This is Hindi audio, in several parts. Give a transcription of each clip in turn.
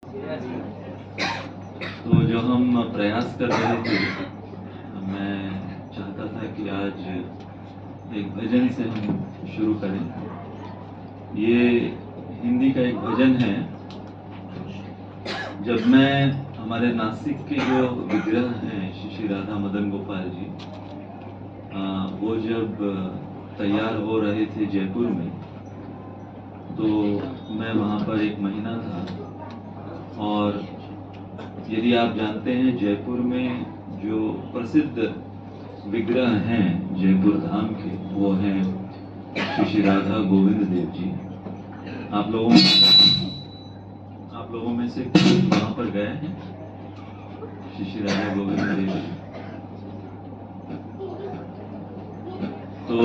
तो जो हम प्रयास कर रहे थे, मैं चाहता था कि आज एक भजन से हम शुरू करें। ये हिंदी का एक भजन है। जब मैं हमारे नासिक के जो विग्रह हैं श्री श्री राधा मदन गोपाल जी, वो जब तैयार हो रहे थे जयपुर में, तो मैं वहाँ पर एक महीना था। और यदि आप जानते हैं, जयपुर में जो प्रसिद्ध विग्रह हैं जयपुर धाम के, वो हैं श्री श्री राधा गोविंद देव जी। आप लोगों में से कोई वहाँ पर गए हैं? श्री श्री राधा गोविंद देव जी। तो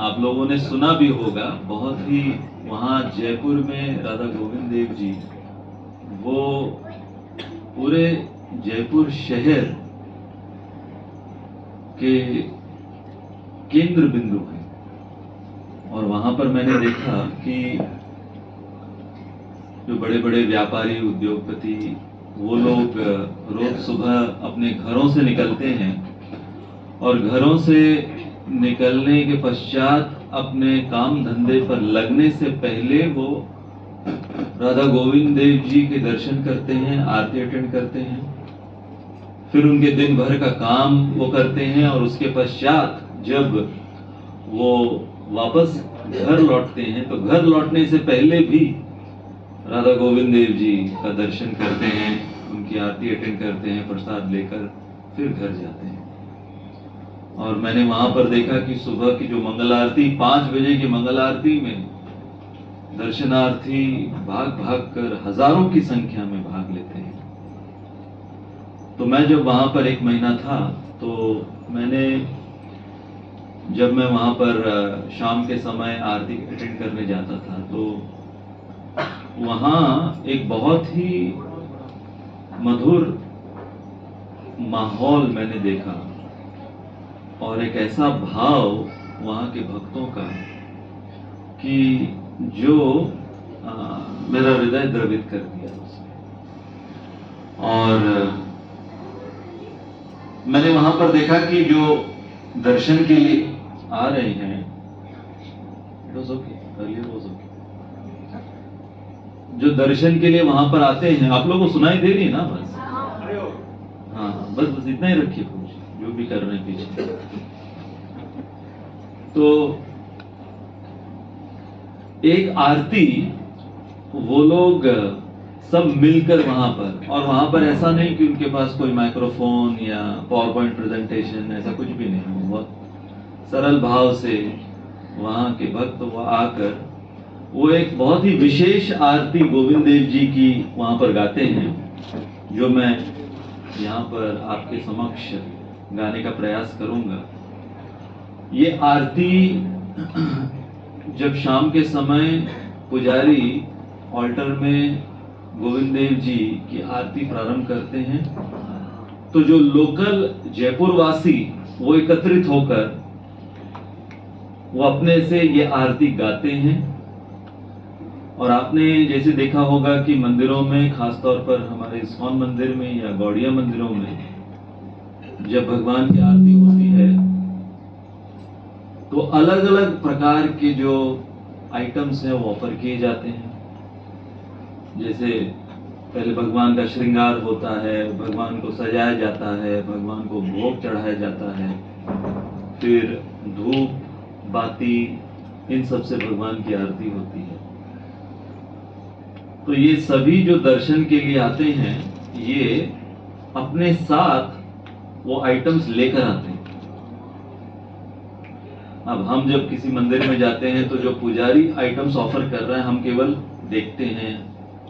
आप लोगों ने सुना भी होगा, बहुत ही वहाँ जयपुर में राधा गोविंद देव जी वो पूरे जयपुर शहर के केंद्र बिंदु हैं। और वहां पर मैंने देखा कि जो बड़े बड़े व्यापारी, उद्योगपति, वो लोग रोज सुबह अपने घरों से निकलते हैं और घरों से निकलने के पश्चात अपने काम धंधे पर लगने से पहले वो राधा गोविंद देव जी के दर्शन करते हैं, आरती अटेंड करते हैं, फिर उनके दिन भर का काम वो करते हैं और उसके पश्चात जब वो वापस घर लौटते हैं तो घर लौटने से पहले भी राधा गोविंद देव जी का दर्शन करते हैं, उनकी आरती अटेंड करते हैं, प्रसाद लेकर फिर घर जाते हैं। और मैंने वहां पर देखा कि सुबह की जो मंगल आरती, 5 बजे की मंगल आरती में दर्शनार्थी भाग भाग कर हजारों की संख्या में भाग लेते हैं। तो मैं जब वहां पर एक महीना था, तो जब मैं वहां पर शाम के समय आरती अटेंड करने जाता था, तो वहां एक बहुत ही मधुर माहौल मैंने देखा और एक ऐसा भाव वहां के भक्तों का कि जो मेरा हृदय द्रवित कर दिया उसने। और मैंने वहां पर देखा कि जो दर्शन के लिए आ रहे हैं, जो दर्शन के लिए वहां पर आते हैं, आप लोगों को सुनाई दे रही है ना? बस हाँ, बस इतना ही रखिए, कुछ जो भी कर रहे हैं पीछे। तो एक आरती वो लोग सब मिलकर वहां पर, और वहां पर ऐसा नहीं कि उनके पास कोई माइक्रोफोन या पावर पॉइंट प्रेजेंटेशन, ऐसा कुछ भी नहीं। बहुत सरल भाव से वहां के भक्त वो आकर वो एक बहुत ही विशेष आरती गोविंद देव जी की वहां पर गाते हैं, जो मैं यहाँ पर आपके समक्ष गाने का प्रयास करूंगा। ये आरती जब शाम के समय पुजारी ऑल्टर में गोविंद देव जी की आरती प्रारंभ करते हैं, तो जो लोकल जयपुर वासी वो एकत्रित होकर वो अपने से ये आरती गाते हैं। और आपने जैसे देखा होगा कि मंदिरों में, खासतौर पर हमारे इस्कॉन मंदिर में या गौड़िया मंदिरों में, जब भगवान की आरती होती है तो अलग अलग प्रकार के जो आइटम्स हैं वो ऑफर किए जाते हैं। जैसे पहले भगवान का श्रृंगार होता है, भगवान को सजाया जाता है, भगवान को भोग चढ़ाया जाता है, फिर धूप बाती, इन सब से भगवान की आरती होती है। तो ये सभी जो दर्शन के लिए आते हैं, ये अपने साथ वो आइटम्स लेकर आते हैं। अब हम जब किसी मंदिर में जाते हैं तो जो पुजारी आइटम्स ऑफर कर रहा है, हम केवल देखते हैं,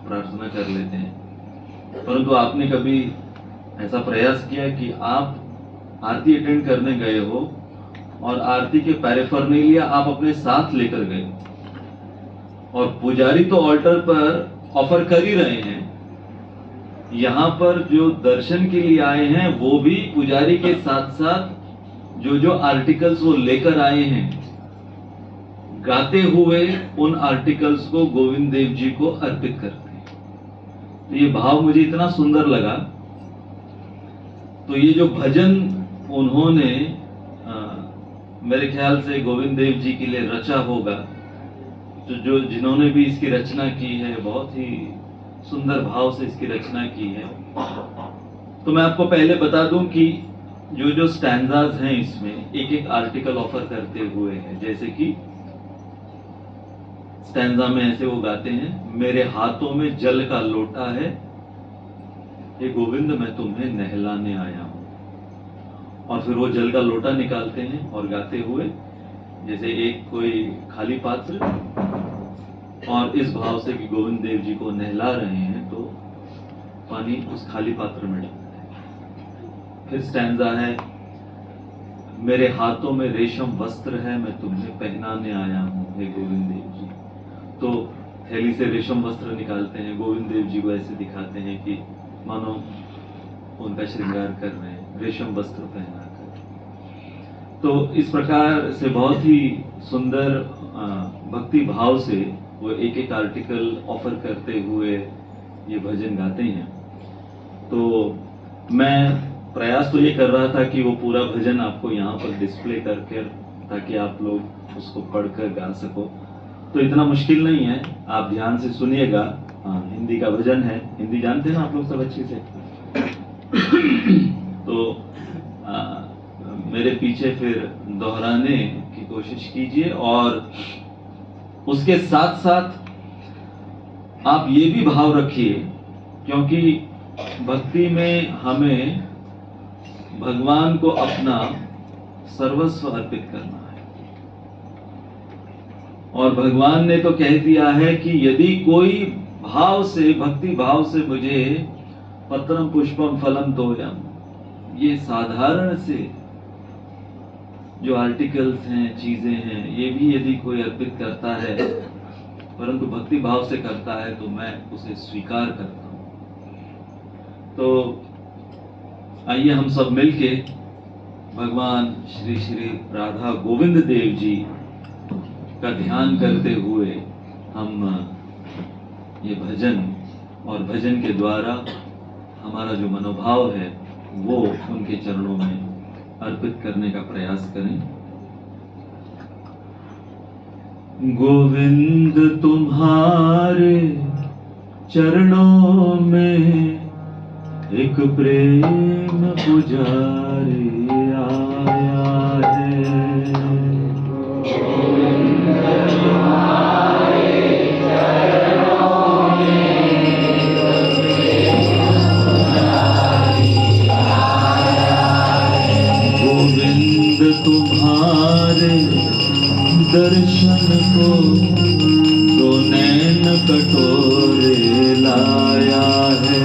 प्रार्थना कर लेते हैं। परंतु आपने कभी ऐसा प्रयास किया कि आप आरती अटेंड करने गए हो और आरती के पैरेफर्नेलिया आप अपने साथ लेकर गए, और पुजारी तो ऑल्टर पर ऑफर कर ही रहे हैं, यहाँ पर जो दर्शन के लिए आए हैं वो भी पुजारी के साथ साथ जो आर्टिकल्स वो लेकर आए हैं, गाते हुए उन आर्टिकल्स को गोविंद देव जी को अर्पित करते हैं। तो ये भाव मुझे इतना सुंदर लगा। तो ये जो भजन उन्होंने मेरे ख्याल से गोविंद देव जी के लिए रचा होगा, तो जो जिन्होंने भी इसकी रचना की है बहुत ही सुंदर भाव से इसकी रचना की है। तो मैं आपको पहले बता दूं कि जो जो स्टैंजाज हैं इसमें एक एक आर्टिकल ऑफर करते हुए हैं। जैसे कि स्टैंजा में ऐसे वो गाते हैं, मेरे हाथों में जल का लोटा है, ये गोविंद मैं तुम्हें नहलाने आया हूं। और फिर वो जल का लोटा निकालते हैं और गाते हुए, जैसे एक कोई खाली पात्र और इस भाव से कि गोविंद देव जी को नहला रहे हैं, तो पानी उस खाली पात्र में डालते हैं। फिर स्टैंजा है, मेरे हाथों में रेशम वस्त्र है, मैं तुम्हें पहनाने आया हूं हे गोविंद देव जी। तो थैली से रेशम वस्त्र निकालते हैं, गोविंद देव जी को ऐसे दिखाते हैं कि मानो उनका श्रृंगार कर रहे हैं, रेशम वस्त्र पहनाकर। तो इस प्रकार से बहुत ही सुंदर भक्ति भाव से वो एक एक आर्टिकल ऑफर करते हुए ये भजन गाते हैं। तो मैं प्रयास तो ये कर रहा था कि वो पूरा भजन आपको यहाँ पर डिस्प्ले करके, ताकि आप लोग उसको पढ़कर गा सको। तो इतना मुश्किल नहीं है, आप ध्यान से सुनिएगा। हिंदी का भजन है, हिंदी जानते हैं ना आप लोग सब अच्छे से। तो मेरे पीछे फिर दोहराने की कोशिश कीजिए, और उसके साथ साथ आप ये भी भाव रखिए, क्योंकि भक्ति में हमें भगवान को अपना सर्वस्व अर्पित करना है। और भगवान ने तो कह दिया है कि यदि कोई भाव से, भक्ति भाव से मुझे पत्रम पुष्पम फलम तोयम, ये साधारण से जो आर्टिकल्स हैं, चीजें हैं, ये भी यदि कोई अर्पित करता है, परंतु भक्ति भाव से करता है, तो मैं उसे स्वीकार करता हूं। तो आइए हम सब मिलके भगवान श्री श्री राधा गोविंद देव जी का ध्यान करते हुए हम ये भजन, और भजन के द्वारा हमारा जो मनोभाव है वो उनके चरणों में अर्पित करने का प्रयास करें। गोविंद तुम्हारे चरणों में एक प्रेम पुजारी आया है। तुम्हारे दर्शन को दो नैन कटोरे लाया है।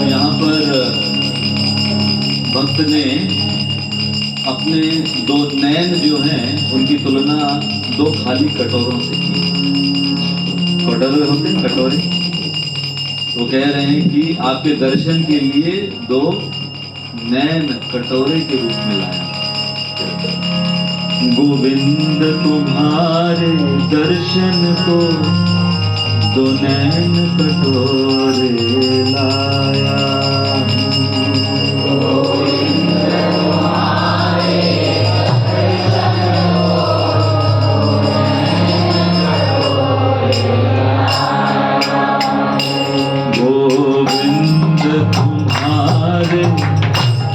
यहाँ पर भक्त ने अपने दो नैन जो हैं उनकी तुलना दो खाली कटोरों से की। कटोरे होते हैं कटोरे, तो कह रहे हैं कि आपके दर्शन के लिए दो नैन कटोरे के रूप में लाया। गोविंद तुम्हारे दर्शन को दो नैन कटोरे लाया।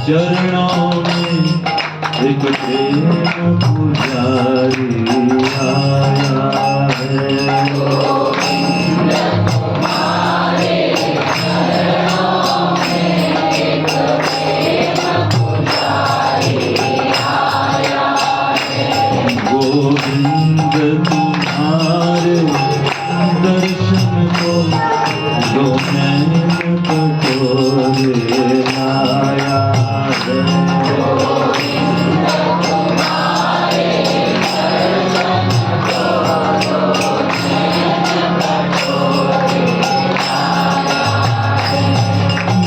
चरणों में एक प्रेम पुजारी आया है। गोविंद तुम्हारे चरणों में एक प्रेम पुजारी आया है। गोविंद तुम्हारे दर्शन को दो नैन कटोरे लाया।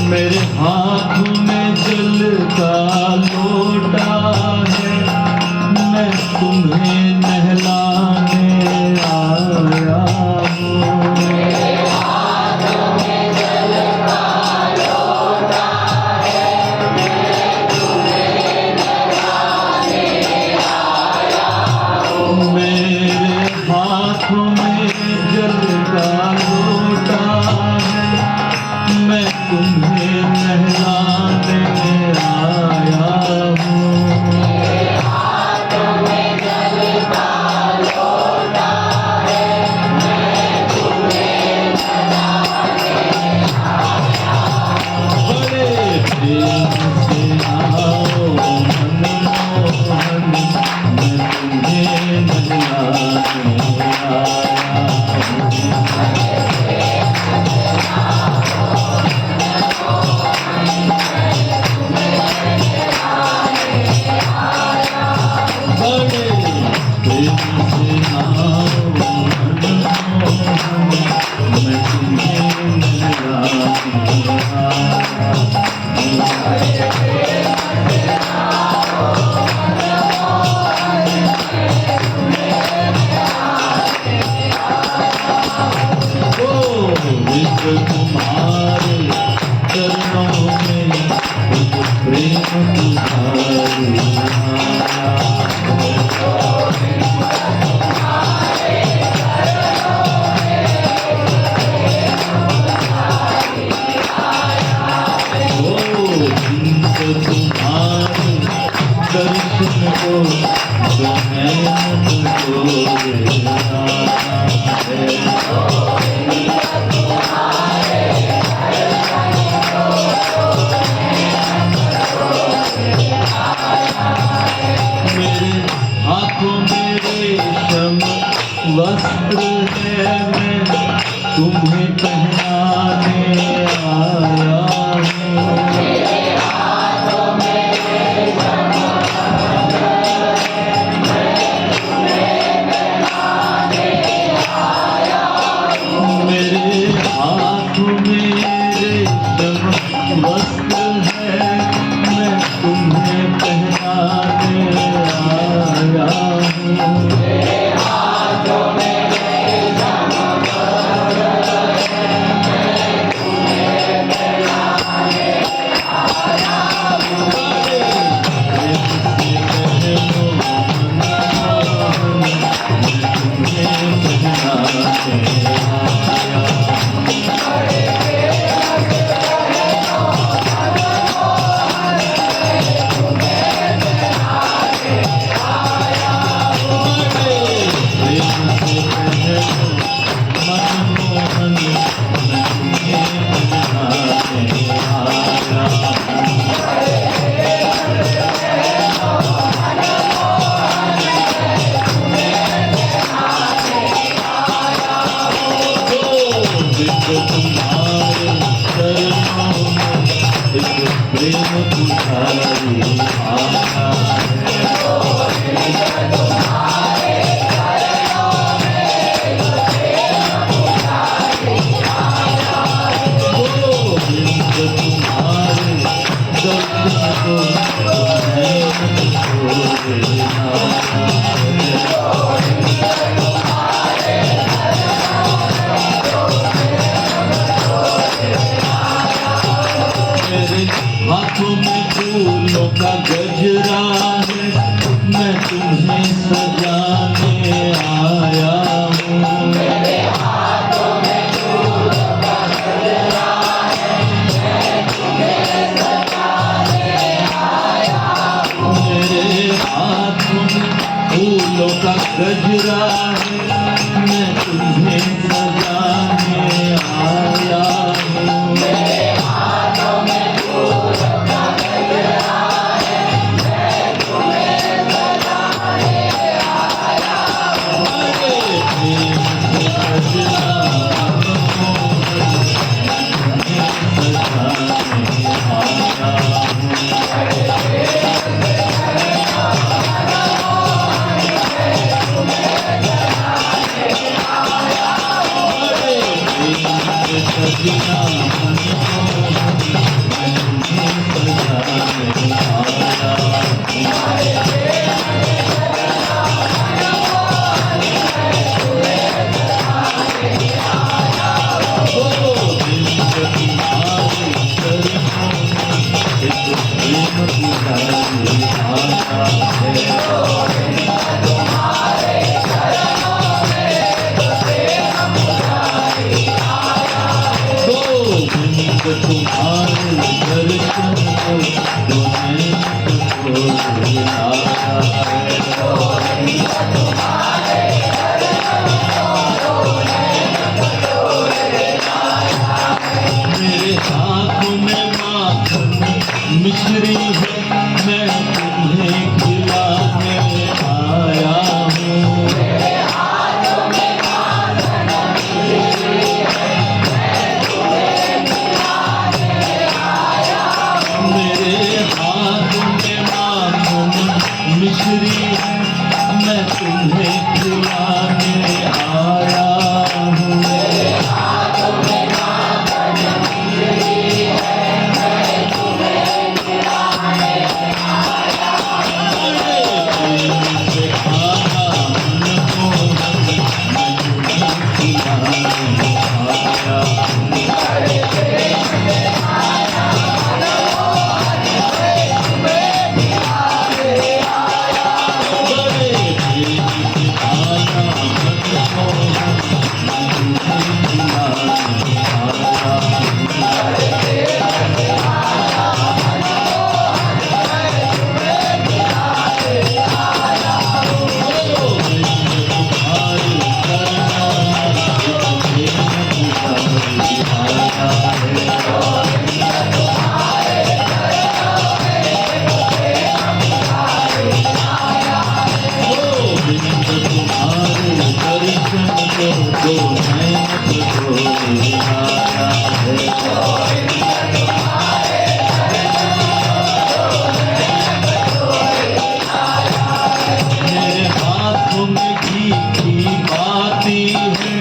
मेरे हाथ में जल से आओ मनमोहन, मैं तुम्हें मिलाने आया हूँ। बड़े प्रेम से आओ मनमोहन, मैं तुम्हें मिलाने आया विश्व तुम्हारे चरणों में एक प्रेम तुम्हारे आया तुम्हारे दर्शन को जो नैन तुमको देना है। मेरे हाथों में रेशम वस्त्र है, मैं तुम्हें पहनाने आया हूँ। मेरे हाथों में रेशम वस्त्र है, मैं तुम्हें पहनाने आया हूँ। हाथों में फूलों का गजरा है, मैं तुम्हें सजाने आया हूँ। मेरे हाथों में फूलों का गजरा है, मैं तुम्हें सजाने आया हूँ। मेरे हाथों में फूलों का गजरा है, मैं तुम्हें सजाने आया हूँ। मेरे हाथों में मिश्री मिश्री है मैं तुम्हें खिलाने आया हूँ। मेरे हाथ में माखन मिश्री है मैं तुम्हें खिलाने आया हूँ। मेरे हाथों में घी की बाती है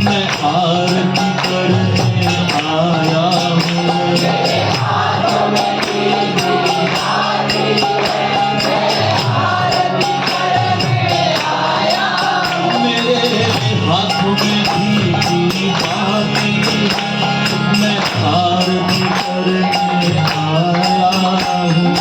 मैं आरती करने आया हूँ। मेरे हाथों में घी की बाती है मैं आरती करने आया हूँ।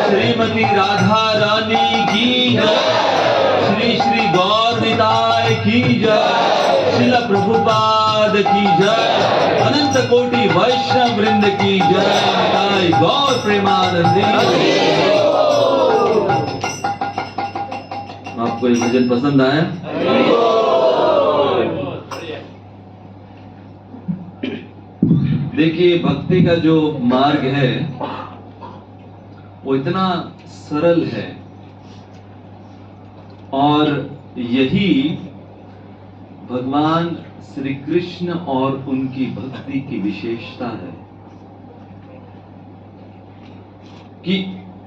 श्रीमती राधा रानी की जय, श्री श्री गौर निताय की जय, श्रील प्रभुपाद की जय, अनंत कोटि वैष्णव वृंद की जय, निताय गौर प्रेमानंदी। आपको ये भजन पसंद आया? देखिए, भक्ति का जो मार्ग है वो इतना सरल है और यही भगवान श्री कृष्ण और उनकी भक्ति की विशेषता है कि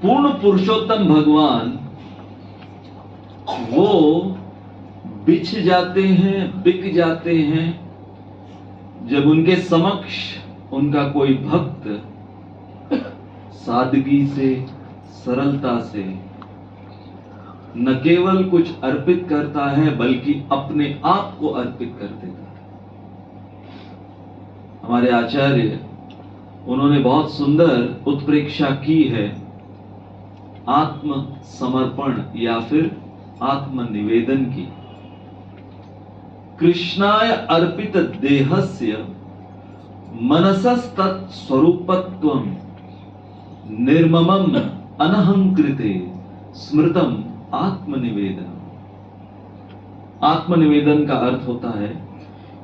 पूर्ण पुरुषोत्तम भगवान वो बिछ जाते हैं, बिक जाते हैं जब उनके समक्ष उनका कोई भक्त सादगी से, सरलता से न केवल कुछ अर्पित करता है बल्कि अपने आप को अर्पित कर देता है। हमारे आचार्य उन्होंने बहुत सुंदर उत्प्रेक्षा की है आत्म समर्पण या फिर आत्मनिवेदन की। कृष्णाय अर्पित देहस्य मनसस्तत् स्वरूपत्वं निर्ममं अनहंकृते स्मृतम आत्मनिवेदन। आत्मनिवेदन का अर्थ होता है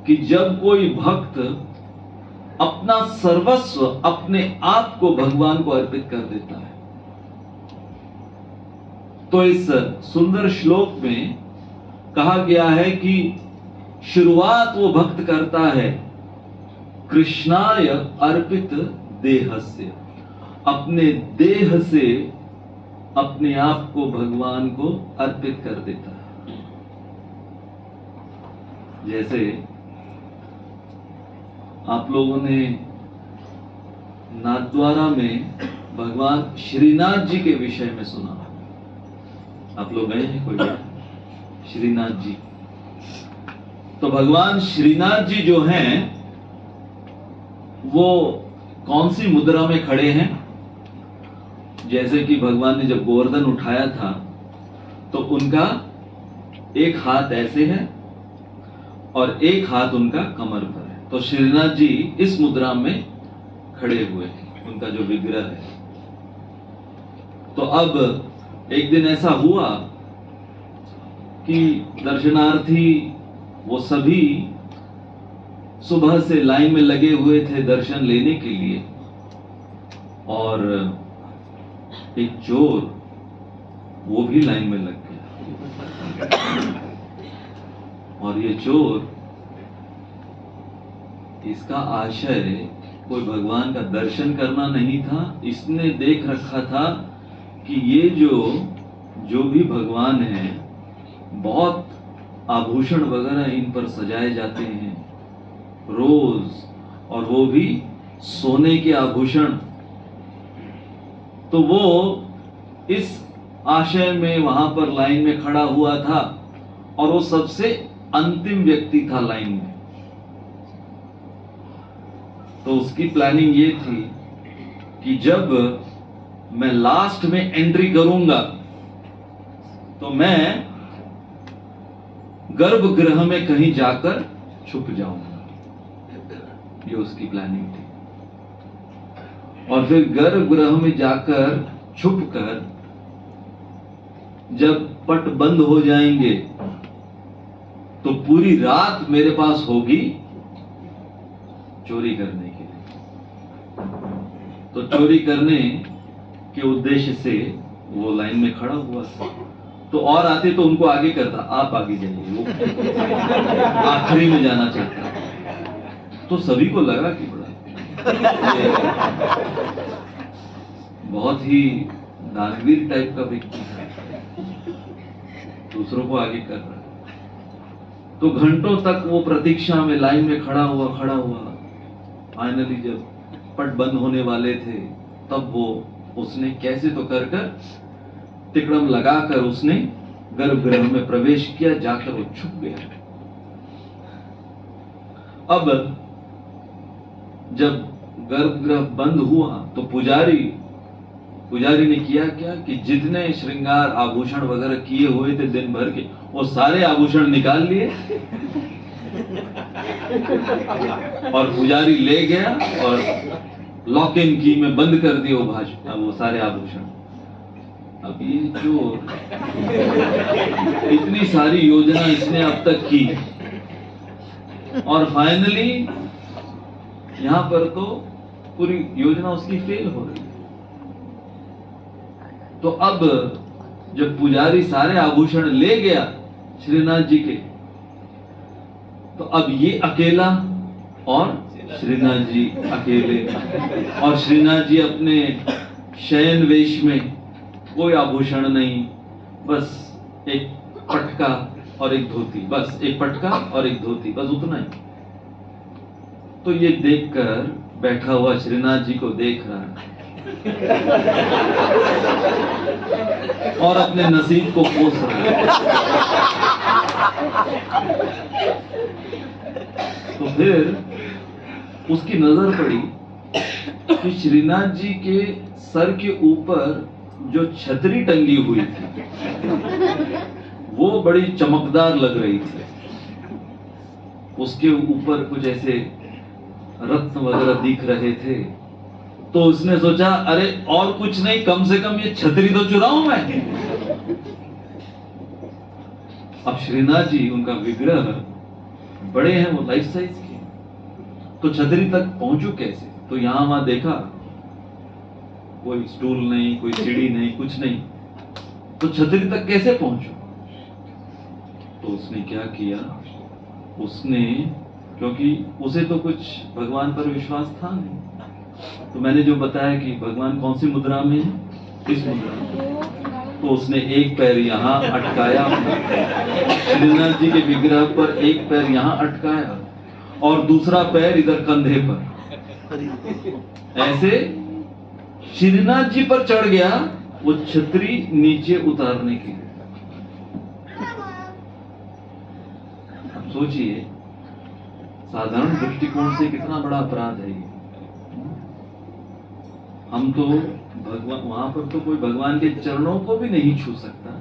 कि जब कोई भक्त अपना सर्वस्व, अपने आप को भगवान को अर्पित कर देता है। तो इस सुंदर श्लोक में कहा गया है कि शुरुआत वो भक्त करता है कृष्णाय अर्पित देहस्य, अपने देह से अपने आप को भगवान को अर्पित कर देता है। जैसे आप लोगों ने नाथद्वारा में भगवान श्रीनाथ जी के विषय में सुना। आप लोग गए हैं? कोई गया? श्रीनाथ जी। तो भगवान श्रीनाथ जी जो हैं वो कौन सी मुद्रा में खड़े हैं? जैसे कि भगवान ने जब गोवर्धन उठाया था तो उनका एक हाथ ऐसे है और एक हाथ उनका कमर पर है। तो श्रीनाथ जी इस मुद्रा में खड़े हुए हैं, उनका जो विग्रह है। तो अब एक दिन ऐसा हुआ कि दर्शनार्थी वो सभी सुबह से लाइन में लगे हुए थे दर्शन लेने के लिए, और एक चोर वो भी लाइन में लग गया। और ये चोर, इसका आशय कोई भगवान का दर्शन करना नहीं था। इसने देख रखा था कि ये जो भी भगवान है बहुत आभूषण वगैरह इन पर सजाए जाते हैं रोज, और वो भी सोने के आभूषण। तो वो इस आशय में वहां पर लाइन में खड़ा हुआ था और वो सबसे अंतिम व्यक्ति था लाइन में। तो उसकी प्लानिंग ये थी कि जब मैं लास्ट में एंट्री करूंगा तो मैं गर्भगृह में कहीं जाकर छुप जाऊंगा। ये उसकी प्लानिंग थी। और फिर गर्भगृह में जाकर छुपकर जब पट बंद हो जाएंगे तो पूरी रात मेरे पास होगी चोरी करने के लिए। तो चोरी करने के उद्देश्य से वो लाइन में खड़ा हुआ था। तो और आते तो उनको आगे करता, आप आगे जाइए, वो आखिरी में जाना चाहता। तो सभी को लगा कि बड़ा बहुत ही दानवीर टाइप का व्यक्ति है, दूसरों को आगे कर रहा है। तो घंटों तक वो प्रतीक्षा में लाइन में खड़ा हुआ। फाइनली जब पट बंद होने वाले थे तब वो उसने कैसे तो कर तिकड़म लगाकर उसने गर्भगृह में प्रवेश किया। जाकर वो छुप गया। अब जब गर्भगृह बंद हुआ तो पुजारी पुजारी ने किया क्या कि जितने श्रृंगार आभूषण वगैरह किए हुए थे दिन भर के, वो सारे आभूषण निकाल लिए और पुजारी ले गया और लॉक इन की में बंद कर दिए वो सारे आभूषण। अब ये चोर इतनी सारी योजना इसने अब तक की और फाइनली यहां पर तो पूरी योजना उसकी फेल हो रही। तो अब जब पुजारी सारे आभूषण ले गया श्रीनाथ जी के, तो अब ये अकेला और श्रीनाथ जी अकेले, और श्रीनाथ जी अपने शयन वेश में, कोई आभूषण नहीं, बस एक पटका और एक धोती, बस एक पटका और एक धोती, बस उतना ही। तो ये देखकर बैठा हुआ श्रीनाथ जी को देख रहा है और अपने नसीब को कोस रहा है। तो फिर उसकी नजर पड़ी कि श्रीनाथ जी के सर के ऊपर जो छतरी टंगी हुई थी वो बड़ी चमकदार लग रही थी। उसके ऊपर कुछ ऐसे रत्न वगैरह दिख रहे थे। तो उसने सोचा, अरे और कुछ नहीं, कम से कम ये छतरी तो चुराऊं मैं। अब श्रीनाथ जी, उनका विग्रह बड़े हैं, वो लाइफ साइज के, तो छतरी तक पहुंचू कैसे? तो यहां वहां देखा, कोई स्टूल नहीं, कोई सीढ़ी नहीं, कुछ नहीं, तो छतरी तक कैसे पहुंचू? तो उसने क्या किया, उसने, क्योंकि उसे तो कुछ भगवान पर विश्वास था नहीं, तो मैंने जो बताया कि भगवान कौन सी मुद्रा में है, इस मुद्रा में, तो उसने एक पैर यहाँ अटकाया, श्रीनाथ जी के विग्रह पर एक पैर यहाँ अटकाया और दूसरा पैर इधर कंधे पर, ऐसे श्रीनाथ जी पर चढ़ गया वो छतरी नीचे उतारने के लिए। अब सोचिए साधारण दृष्टिकोण से कितना बड़ा अपराध है ये। हम तो भगवान, वहां पर तो कोई भगवान के चरणों को भी नहीं छू सकता,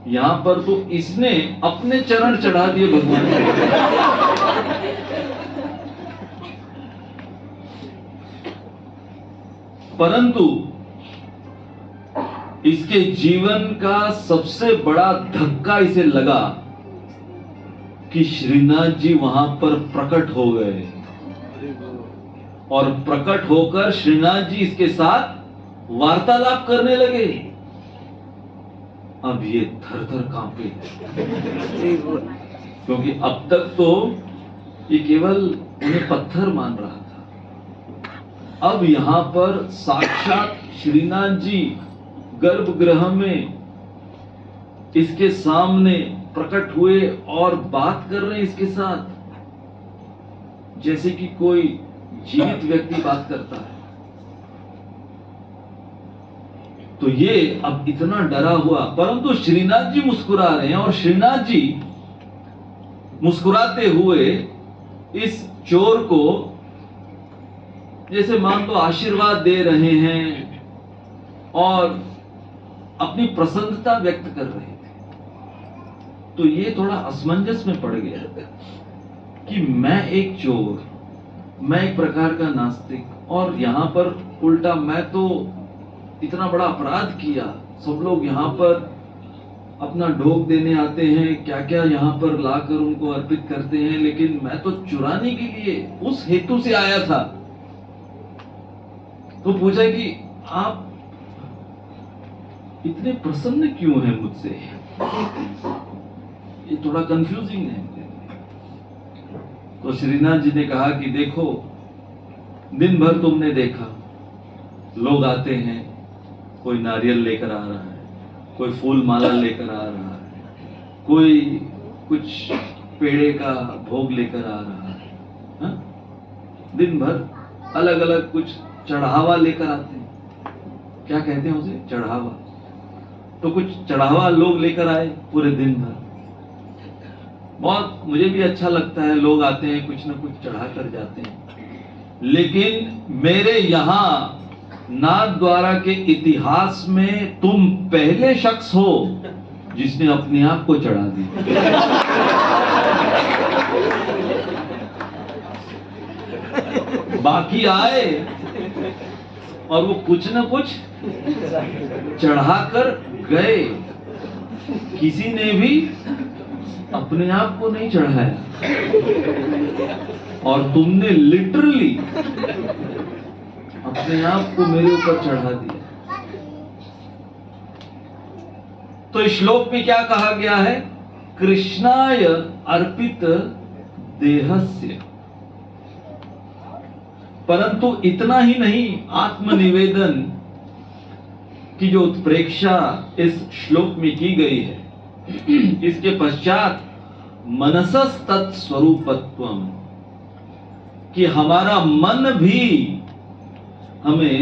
यहां पर तो इसने अपने चरण चढ़ा दिए भगवान के। परंतु इसके जीवन का सबसे बड़ा धक्का इसे लगा कि श्रीनाथ जी वहां पर प्रकट हो गए और प्रकट होकर श्रीनाथ जी इसके साथ वार्तालाप करने लगे। अब ये थर-थर कांपे, क्योंकि अब तक तो ये केवल उन्हें पत्थर मान रहा था। अब यहां पर साक्षात श्रीनाथ जी गर्भगृह में इसके सामने प्रकट हुए और बात कर रहे हैं इसके साथ, जैसे कि कोई जीवित व्यक्ति बात करता है। तो ये अब इतना डरा हुआ, परंतु श्रीनाथ जी मुस्कुरा रहे हैं और श्रीनाथ जी मुस्कुराते हुए इस चोर को जैसे मान लो आशीर्वाद दे रहे हैं और अपनी प्रसन्नता व्यक्त कर रहे थे। तो ये थोड़ा असमंजस में पड़ गया कि मैं एक चोर, मैं एक प्रकार का नास्तिक, और यहां पर उल्टा मैं तो इतना बड़ा अपराध किया, सब लोग यहां पर अपना ढोक देने आते हैं, क्या क्या यहां पर लाकर उनको अर्पित करते हैं, लेकिन मैं तो चुराने के लिए उस हेतु से आया था। तो पूछा कि आप इतने प्रसन्न क्यों हैं मुझसे? ये थोड़ा कंफ्यूजिंग है। तो श्रीनाथ जी ने कहा कि देखो, दिन भर तुमने देखा लोग आते हैं, कोई नारियल लेकर आ रहा है, कोई फूल माला लेकर आ रहा है, कोई कुछ पेड़े का भोग लेकर आ रहा है, हा? दिन भर अलग अलग कुछ चढ़ावा लेकर आते हैं। क्या कहते हैं उसे? चढ़ावा। तो कुछ चढ़ावा लोग लेकर आए पूरे दिन भर। बहुत मुझे भी अच्छा लगता है, लोग आते हैं कुछ ना कुछ चढ़ा कर जाते हैं, लेकिन मेरे यहां नाथद्वारा के इतिहास में तुम पहले शख्स हो जिसने अपने आप को चढ़ा दिया। बाकी आए और वो कुछ न कुछ चढ़ाकर गए, किसी ने भी अपने आप को नहीं चढ़ाया। और तुमने लिटरली अपने आप को मेरे ऊपर चढ़ा दिया। तो इस श्लोक में क्या कहा गया है? कृष्णाय अर्पित देहस्य। परंतु इतना ही नहीं, आत्मनिवेदन की जो उत्प्रेक्षा इस श्लोक में की गई है, इसके पश्चात मनसस तत्स्वरूपत्वम, कि हमारा मन भी हमें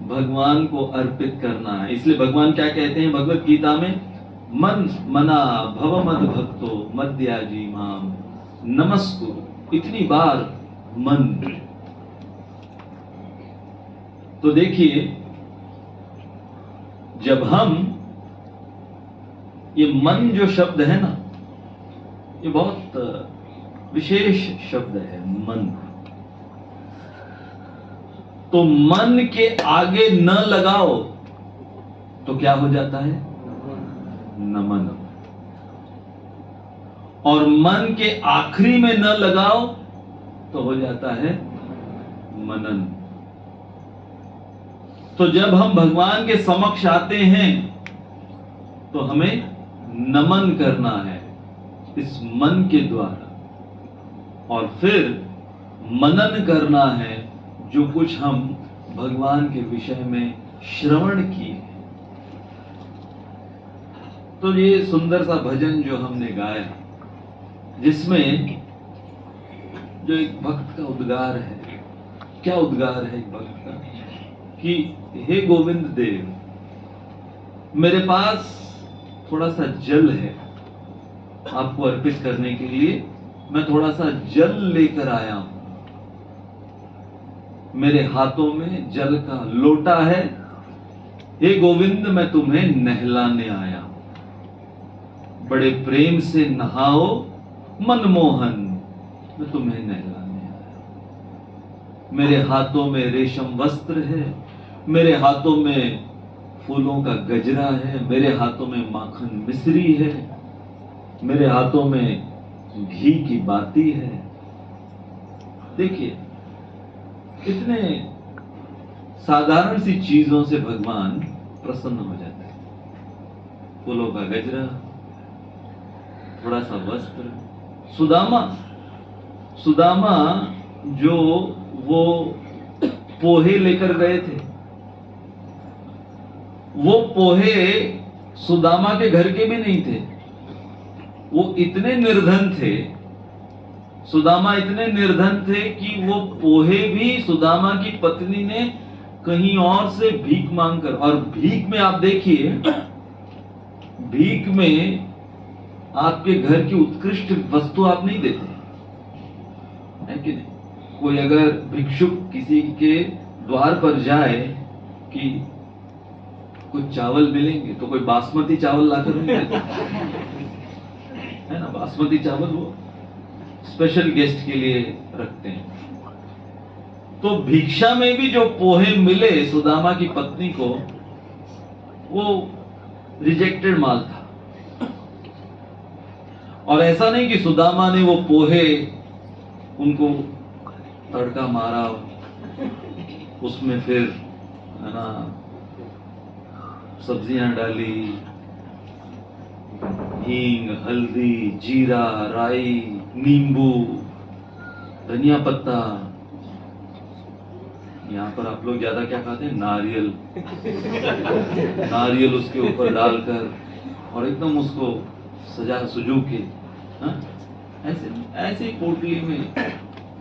भगवान को अर्पित करना है। इसलिए भगवान क्या कहते हैं भगवत गीता में? मन मना भव मद भक्तो मद्याजी माम नमस्कुरु। इतनी बार मन। तो देखिए, जब हम ये मन जो शब्द है ना, ये बहुत विशेष शब्द है मन। तो मन के आगे न लगाओ तो क्या हो जाता है? नमन। और मन के आखिरी में न लगाओ तो हो जाता है मनन। तो जब हम भगवान के समक्ष आते हैं तो हमें नमन करना है इस मन के द्वारा, और फिर मनन करना है जो कुछ हम भगवान के विषय में श्रवण किए। तो ये सुंदर सा भजन जो हमने गाया, जिसमें जो एक भक्त का उद्गार है, क्या उद्गार है एक भक्त का, कि हे गोविंद देव, मेरे पास थोड़ा सा जल है आपको अर्पित करने के लिए, मैं थोड़ा सा जल लेकर आया हूं। मेरे हाथों में जल का लोटा है, हे गोविंद मैं तुम्हें नहलाने आया हूं। बड़े प्रेम से नहाओ मनमोहन, मैं तुम्हें नहलाने आया हूं। मेरे हाथों में रेशम वस्त्र है, मेरे हाथों में फूलों का गजरा है, मेरे हाथों में माखन मिश्री है, मेरे हाथों में घी की बाती है। देखिए, इतने साधारण सी चीजों से भगवान प्रसन्न हो जाते हैं। फूलों का गजरा, थोड़ा सा वस्त्र। सुदामा जो वो पोहे लेकर गए थे, वो पोहे सुदामा के घर के भी नहीं थे। वो इतने निर्धन थे, सुदामा इतने निर्धन थे कि वो पोहे भी सुदामा की पत्नी ने कहीं और से भीख मांगकर, और भीख में आप देखिए, भीख में आपके घर की उत्कृष्ट वस्तु आप नहीं देते, है कि नहीं? कोई अगर भिक्षुक किसी के द्वार पर जाए कि कुछ चावल मिलेंगे, तो कोई बासमती चावल लाकर नहीं देता है ना। बासमती चावल वो स्पेशल गेस्ट के लिए रखते हैं। तो भिक्षा में भी जो पोहे मिले सुदामा की पत्नी को, वो रिजेक्टेड माल था। और ऐसा नहीं कि सुदामा ने वो पोहे उनको तड़का मारा, उसमें फिर है ना सब्जियां डाली, हींग, हल्दी, जीरा, राई, नींबू, धनिया पत्ता। यहाँ पर आप लोग ज्यादा क्या खाते हैं? नारियल। नारियल उसके ऊपर डालकर और एकदम उसको सजा सुजू के, हाँ? ऐसे पोटली में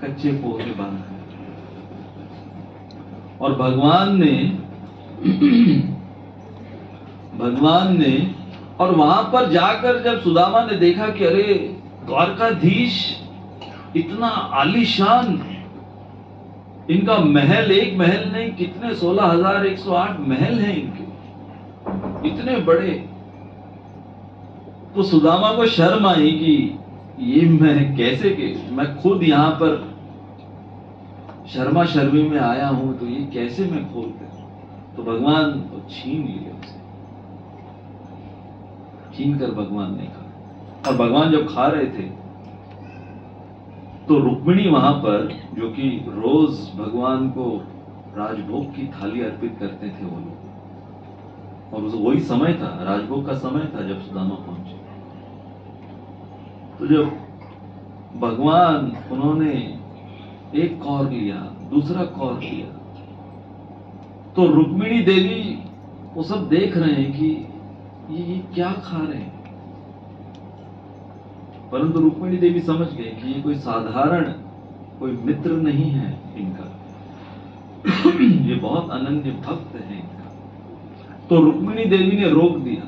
कच्चे पोहे बांध। और भगवान ने और वहां पर जाकर जब सुदामा ने देखा कि अरे द्वारकाधीश इतना आलीशान इनका महल, एक महल नहीं, कितने 16,108 महल हैं इनके, इतने बड़े। तो सुदामा को शर्म आई कि ये मैं कैसे के, मैं खुद यहां पर शर्मा शर्मी में आया हूं, तो ये कैसे मैं खोल कर। तो भगवान तो छीन लिए उसे, छीन कर भगवान ने खा। और भगवान जब खा रहे थे तो रुक्मिणी वहां पर, जो कि रोज भगवान को राजभोग की थाली अर्पित करते थे वो लोग, और वही समय था, राजभोग का समय था जब सुदामा पहुंचे। तो जब भगवान, उन्होंने एक कौर लिया, दूसरा कौर लिया, तो रुक्मिणी देवी वो सब देख रहे हैं कि ये क्या खा रहे हैं। परंतु रुक्मिणी देवी समझ गए कि ये कोई साधारण, कोई मित्र नहीं है इनका, ये बहुत अनन्य भक्त है इनका। तो रुक्मिणी देवी ने रोक दिया।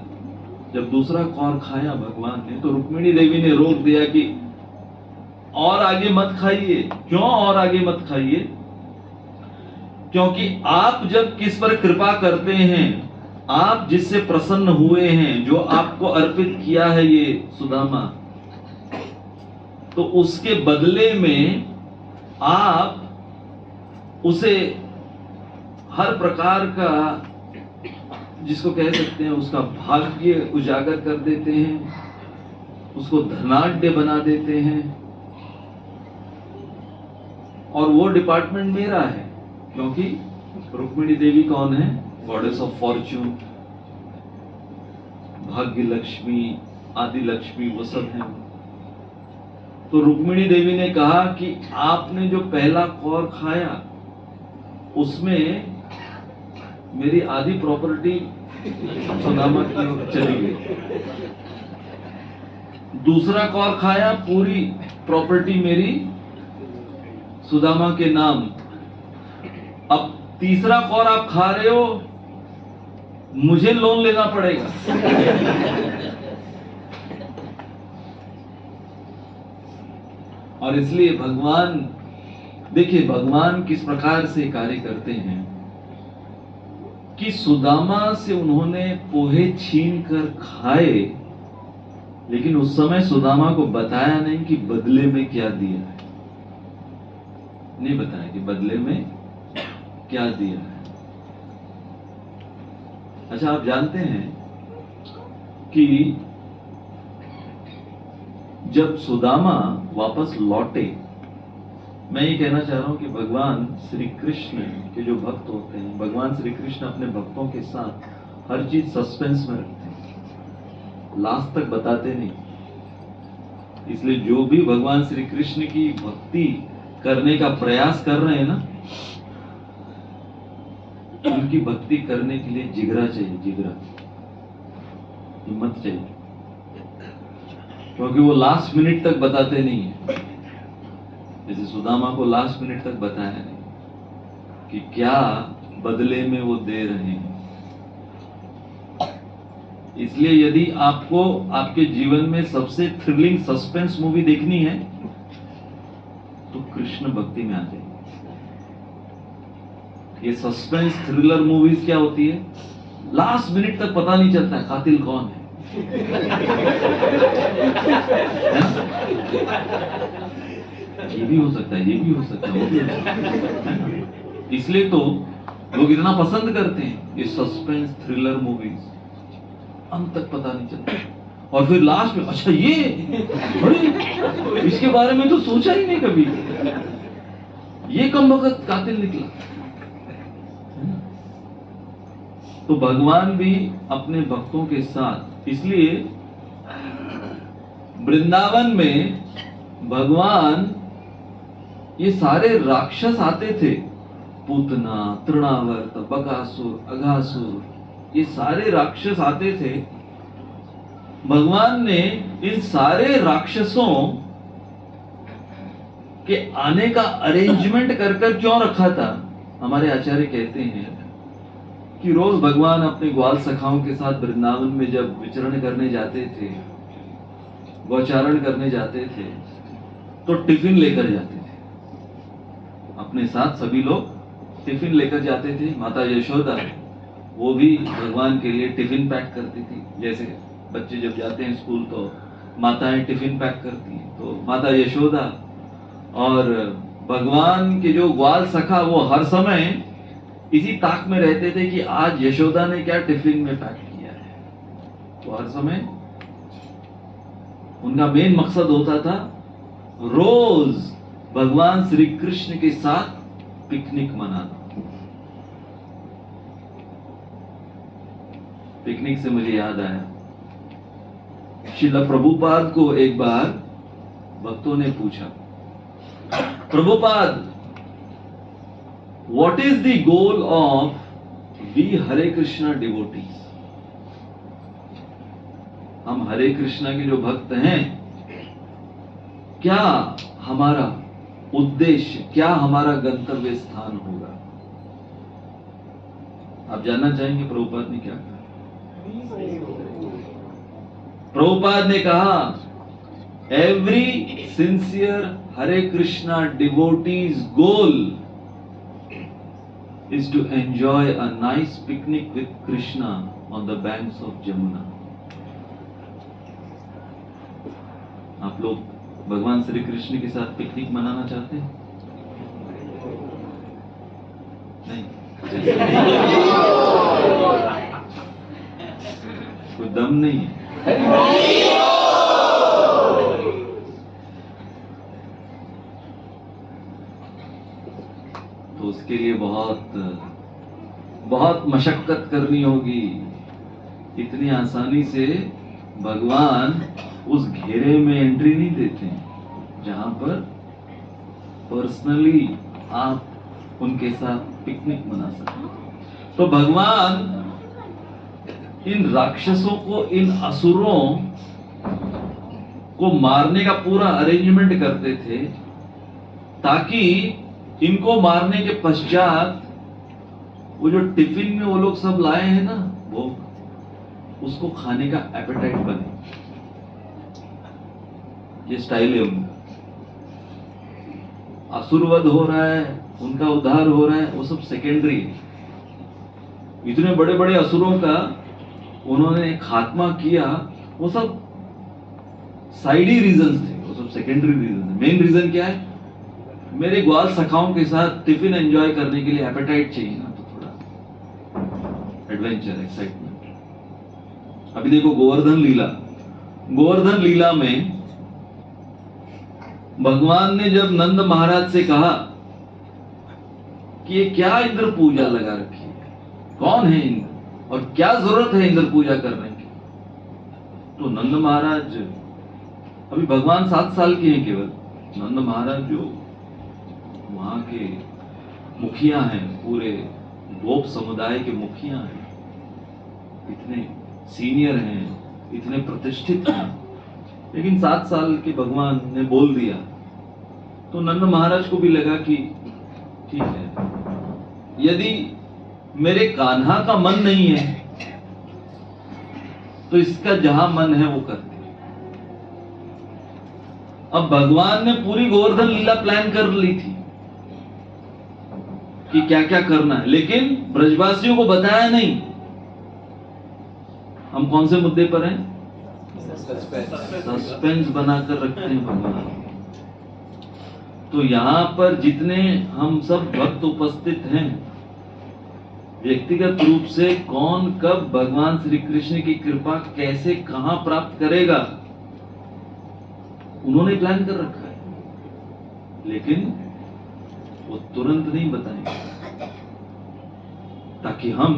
जब दूसरा कौर खाया भगवान ने, तो रुक्मिणी देवी ने रोक दिया कि और आगे मत खाइए। क्यों और आगे मत खाइए? क्योंकि आप जब किस पर कृपा करते हैं, आप जिससे प्रसन्न हुए हैं, जो आपको अर्पित किया है ये सुदामा, तो उसके बदले में आप उसे हर प्रकार का, जिसको कह सकते हैं, उसका भाग्य उजागर कर देते हैं, उसको धनाढ्य बना देते हैं। और वो डिपार्टमेंट मेरा है, क्योंकि रुक्मिणी देवी कौन है? गॉडेस ऑफ फॉर्च्यून, भाग्य लक्ष्मी, आदि लक्ष्मी, वो सब हैं। तो रुक्मिणी देवी ने कहा कि आपने जो पहला कौर खाया उसमें मेरी आधी प्रॉपर्टी सुदामा की ओर चली गई। दूसरा कौर खाया, पूरी प्रॉपर्टी मेरी सुदामा के नाम। अब तीसरा कौर आप खा रहे हो, मुझे लोन लेना पड़ेगा। और इसलिए भगवान, देखिए भगवान किस प्रकार से कार्य करते हैं कि सुदामा से उन्होंने पोहे छीन कर खाए, लेकिन उस समय सुदामा को बताया नहीं कि बदले में क्या दिया है। नहीं बताया कि बदले में क्या दिया है। अच्छा, आप जानते हैं कि जब सुदामा वापस लौटे, मैं ये कहना चाह रहा हूं कि भगवान श्री कृष्ण के जो भक्त होते हैं, भगवान श्री कृष्ण अपने भक्तों के साथ हर चीज सस्पेंस में रखते हैं, लास्ट तक बताते नहीं। इसलिए जो भी भगवान श्री कृष्ण की भक्ति करने का प्रयास कर रहे हैं ना, उनकी भक्ति करने के लिए जिगरा चाहिए, जिगरा, हिम्मत चाहिए, क्योंकि वो लास्ट मिनट तक बताते नहीं है। जैसे सुदामा को लास्ट मिनट तक बताया नहीं कि क्या बदले में वो दे रहे हैं। इसलिए यदि आपको आपके जीवन में सबसे थ्रिलिंग सस्पेंस मूवी देखनी है तो कृष्ण भक्ति में आ जाइए। ये सस्पेंस थ्रिलर मूवीज क्या होती है, लास्ट मिनट तक पता नहीं चलता है कातिल कौन है। ये भी हो सकता है, ये भी हो सकता है, वो भी हो सकता है। इसलिए तो लोग इतना पसंद करते हैं ये सस्पेंस थ्रिलर मूवीज, अंत तक पता नहीं चलता। और फिर लास्ट में अच्छा ये, अरे इसके बारे में तो सोचा ही नहीं कभी, ये कम वक्त कातिल निकला। तो भगवान भी अपने भक्तों के साथ, इसलिए वृंदावन में भगवान, ये सारे राक्षस आते थे, पूतना, तृणावर्त, बकासुर, अघासुर, ये सारे राक्षस आते थे। भगवान ने इन सारे राक्षसों के आने का अरेंजमेंट कर कर क्यों रखा था? हमारे आचार्य कहते हैं कि रोज भगवान अपने ग्वाल सखाओं के साथ वृंदावन में जब विचरण करने जाते थे, गौचारण करने जाते थे, तो टिफिन लेकर जाते थे, अपने साथ सभी लोग टिफिन लेकर जाते थे। माता यशोदा वो भी भगवान के लिए टिफिन पैक करती थी। जैसे बच्चे जब जाते हैं स्कूल तो माताएं टिफिन पैक करती हैं, तो माता यशोदा और भगवान के जो ग्वाल सखा वो हर समय इसी ताक में रहते थे कि आज यशोदा ने क्या टिफिन में पैक किया है। तो हर समय उनका मेन मकसद होता था रोज भगवान श्री कृष्ण के साथ पिकनिक मनाना। पिकनिक से मुझे याद आया, श्रील प्रभुपाद को एक बार भक्तों ने पूछा, Prabhupada, what is the goal of we Hare Krishna devotees? हम हरे कृष्णा के जो भक्त हैं, क्या हमारा उद्देश्य, क्या हमारा गंतव्य स्थान होगा? आप जानना चाहेंगे प्रभुपाद ने क्या कहा? प्रभुपाद ने कहा, every sincere Hare Krishna devotees goal is to enjoy a nice picnic with Krishna on the banks of Jamuna. आप लोग भगवान श्री कृष्ण के साथ पिकनिक मनाना चाहते हैं? नहीं? कोई दम नहीं है। तो उसके लिए बहुत मशक्कत करनी होगी। इतनी आसानी से भगवान उस घेरे में एंट्री नहीं देते जहां पर पर्सनली आप उनके साथ पिकनिक मना सकते। तो भगवान इन राक्षसों को, इन असुरों को मारने का पूरा अरेंजमेंट करते थे, ताकि इनको मारने के पश्चात वो जो टिफिन में वो लोग सब लाए हैं ना, वो उसको खाने का एपेटाइट बने। ये स्टाइल है उनका। असुरवध हो रहा है, उनका उद्धार हो रहा है, वो सब सेकेंडरी है। इतने बड़े बड़े असुरों का उन्होंने खात्मा किया, वो सब साइडी रीजंस थे, वो सब सेकेंडरी रीजन। मेन रीजन क्या है? मेरे ग्वाल सखाओं के साथ टिफिन एंजॉय करने के लिए एपेटाइट चाहिए ना, तो थोड़ा एडवेंचर, एक्साइटमेंट। अभी देखो गोवर्धन लीला। गोवर्धन लीला में भगवान ने जब नंद महाराज से कहा कि ये क्या इंद्र पूजा लगा रखी है, कौन है इंद्र और क्या जरूरत है इंद्र पूजा करने की, तो नंद महाराज, अभी भगवान 7 साल के हैं केवल, नंद महाराज जो वहां के मुखिया हैं, पूरे गोप समुदाय के मुखिया हैं, इतने सीनियर हैं, इतने प्रतिष्ठित हैं, लेकिन 7 साल के भगवान ने बोल दिया, तो नंद महाराज को भी लगा कि ठीक है, यदि मेरे कान्हा का मन नहीं है तो इसका जहां मन है वो करते। अब भगवान ने पूरी गोवर्धन लीला प्लान कर ली थी कि क्या क्या करना है, लेकिन ब्रजवासियों को बताया नहीं। हम कौन से मुद्दे पर हैं? सस्पेंस बनाकर रखते हैं भगवान। तो यहां पर जितने हम सब भक्त उपस्थित हैं, व्यक्तिगत रूप से कौन कब भगवान श्री कृष्ण की कृपा कैसे कहां प्राप्त करेगा, उन्होंने प्लान कर रखा है, लेकिन वो तुरंत नहीं बताएंगे, ताकि हम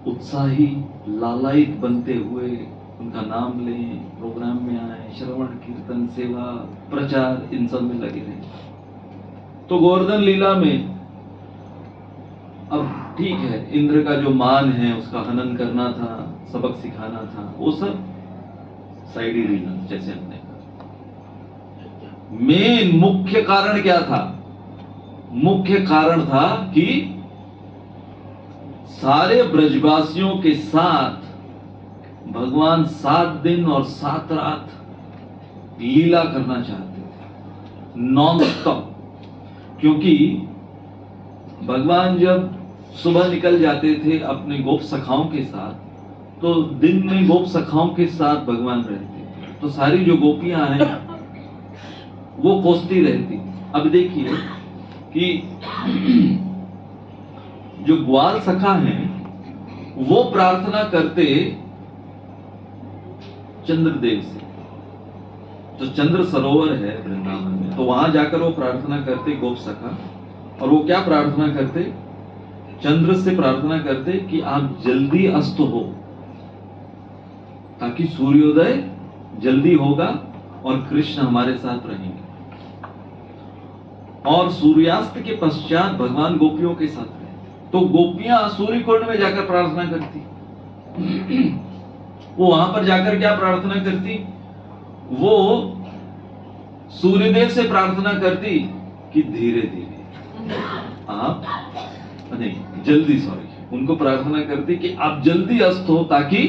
उत्साही लालायित बनते हुए उनका नाम लें, प्रोग्राम में आए, श्रवण कीर्तन सेवा प्रचार इन सब में लगे रहें। तो गोवर्धन लीला में अब ठीक है, इंद्र का जो मान है उसका हनन करना था, सबक सिखाना था, वो सब साइडी रीजन जैसे हमने कहा। मेन मुख्य कारण क्या था? मुख्य कारण था कि सारे ब्रजवासियों के साथ भगवान 7 दिन और 7 रात लीला करना चाहते थे, नॉन स्टॉप। क्योंकि भगवान जब सुबह निकल जाते थे अपने गोप सखाओं के साथ, तो दिन में गोप सखाओं के साथ भगवान रहते थे, तो सारी जो गोपियां हैं वो कोसती रहती। अब देखिए कि जो ग्वाल सखा हैं वो प्रार्थना करते चंद्रदेव से, तो चंद्र सरोवर है वृंदावन में, तो वहां जाकर वो प्रार्थना करते गोप सखा। और वो क्या प्रार्थना करते? चंद्र से प्रार्थना करते कि आप जल्दी अस्त हो, ताकि सूर्योदय जल्दी होगा और कृष्ण हमारे साथ रहेंगे। और सूर्यास्त के पश्चात भगवान गोपियों के साथ रहे, तो गोपियां सूर्य कुंड में जाकर प्रार्थना करती। वो वहां पर जाकर क्या प्रार्थना करती? वो सूर्यदेव से प्रार्थना करती कि धीरे धीरे आप नहीं जल्दी, सॉरी, उनको प्रार्थना करती कि आप जल्दी अस्त हो, ताकि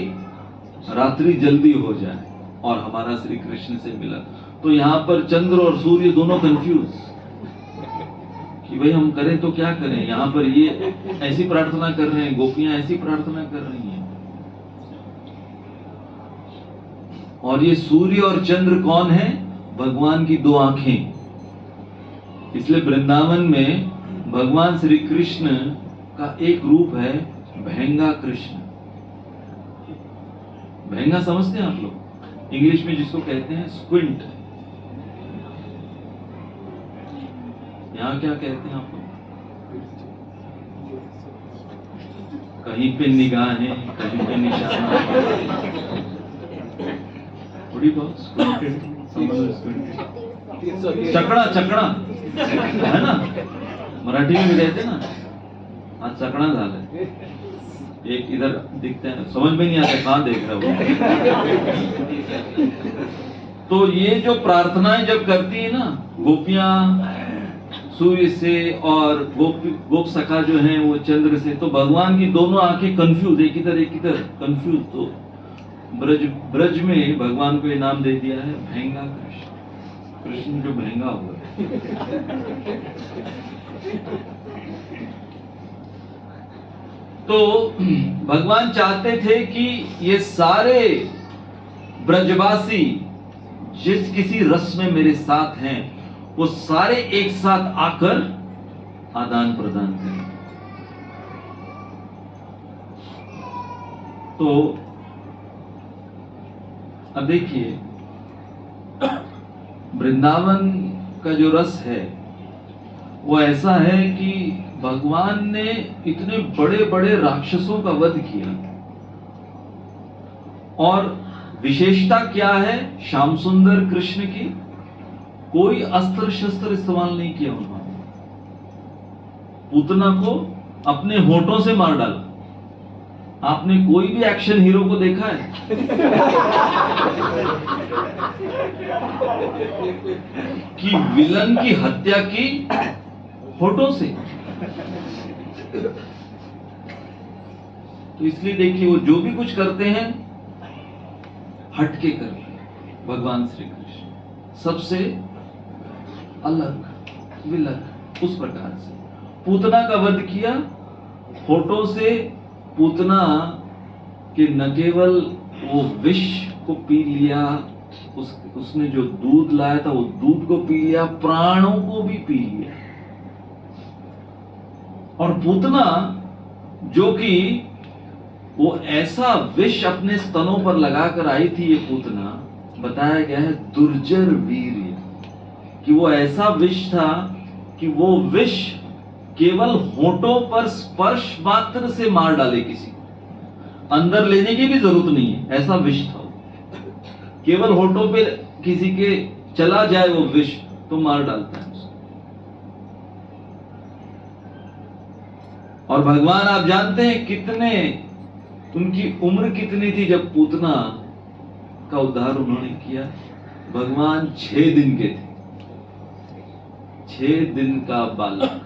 रात्रि जल्दी हो जाए और हमारा श्री कृष्ण से मिला। तो यहां पर चंद्र और सूर्य दोनों कंफ्यूज कि भाई हम करें तो क्या करें। यहां पर ये ऐसी प्रार्थना कर रहे हैं, गोपियां ऐसी प्रार्थना कर रही हैं। और ये सूर्य और चंद्र कौन है? भगवान की दो आंखें। इसलिए वृंदावन में भगवान श्री कृष्ण का एक रूप है भैंगा कृष्ण। भैंगा समझते हैं आप लोग? इंग्लिश में जिसको कहते हैं स्क्विंट। यहां क्या कहते हैं आप लोग? कहीं पे निगाहें, कहीं पे निशाना, थोड़ी बहुत चकड़ा, चकड़ा है ना, मराठी में भी कहते हैं ना, आज चकड़ा झाला। एक इधर दिखते हैं, समझ में नहीं आता कहां देख रहा हूं। तो ये जो प्रार्थनाएं जब करती है ना गोपियां सूर्य से और गोप सखा जो हैं वो चंद्र से, तो भगवान की दोनों आंखें कंफ्यूज, एक इधर कंफ्यूज। तो ब्रज में भगवान को ये नाम दे दिया है भैंगा कृष्ण, कृष्ण जो भैंगा हुआ है। तो भगवान चाहते थे कि ये सारे ब्रजवासी जिस किसी रस में मेरे साथ हैं, वो सारे एक साथ आकर आदान प्रदान करें। तो अब देखिए वृंदावन का जो रस है वो ऐसा है कि भगवान ने इतने बड़े बड़े राक्षसों का वध किया। और विशेषता क्या है श्याम सुंदर कृष्ण की? कोई अस्त्र शस्त्र इस्तेमाल नहीं किया उन्होंने। पूतना को अपने होठों से मार डाला। आपने कोई भी एक्शन हीरो को देखा है? कि विलन की हत्या की होठों से। तो इसलिए देखिए वो जो भी कुछ करते हैं हटके करते हैं। भगवान श्री कृष्ण सबसे अलग विलग उस प्रकार से पूतना का वध किया होठों से। पूतना के न केवल वो विष को पी लिया, उसने जो दूध लाया था वो दूध को पी लिया, प्राणों को भी पी लिया। और पूतना जो कि वो ऐसा विष अपने स्तनों पर लगाकर आई थी, ये पूतना बताया गया है दुर्जर वीर्य, कि वो ऐसा विष था कि वो विष केवल होठों पर स्पर्श मात्र से मार डाले किसी को, अंदर लेने की भी जरूरत नहीं है, ऐसा विष था। केवल होठों पे किसी के चला जाए वो विष तो मार डालता है उसको। और भगवान आप जानते हैं कितने, उनकी उम्र कितनी थी जब पूतना का उद्धार उन्होंने किया? भगवान 6 दिन के थे, 6 दिन का बालक।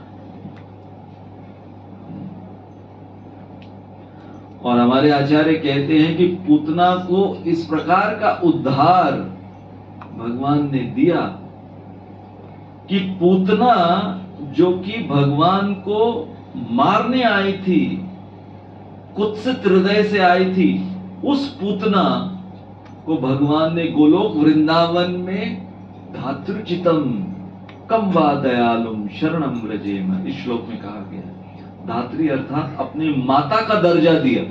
और हमारे आचार्य कहते हैं कि पूतना को इस प्रकार का उद्धार भगवान ने दिया कि पूतना जो कि भगवान को मारने आई थी, कुत्सित हृदय से आई थी, उस पूतना को भगवान ने गोलोक वृंदावन में धातृचितम कम वा दयालुम शरणम व्रजेम, इस श्लोक में कहा गया है। धात्री अर्थात अपनी माता का दर्जा दिया।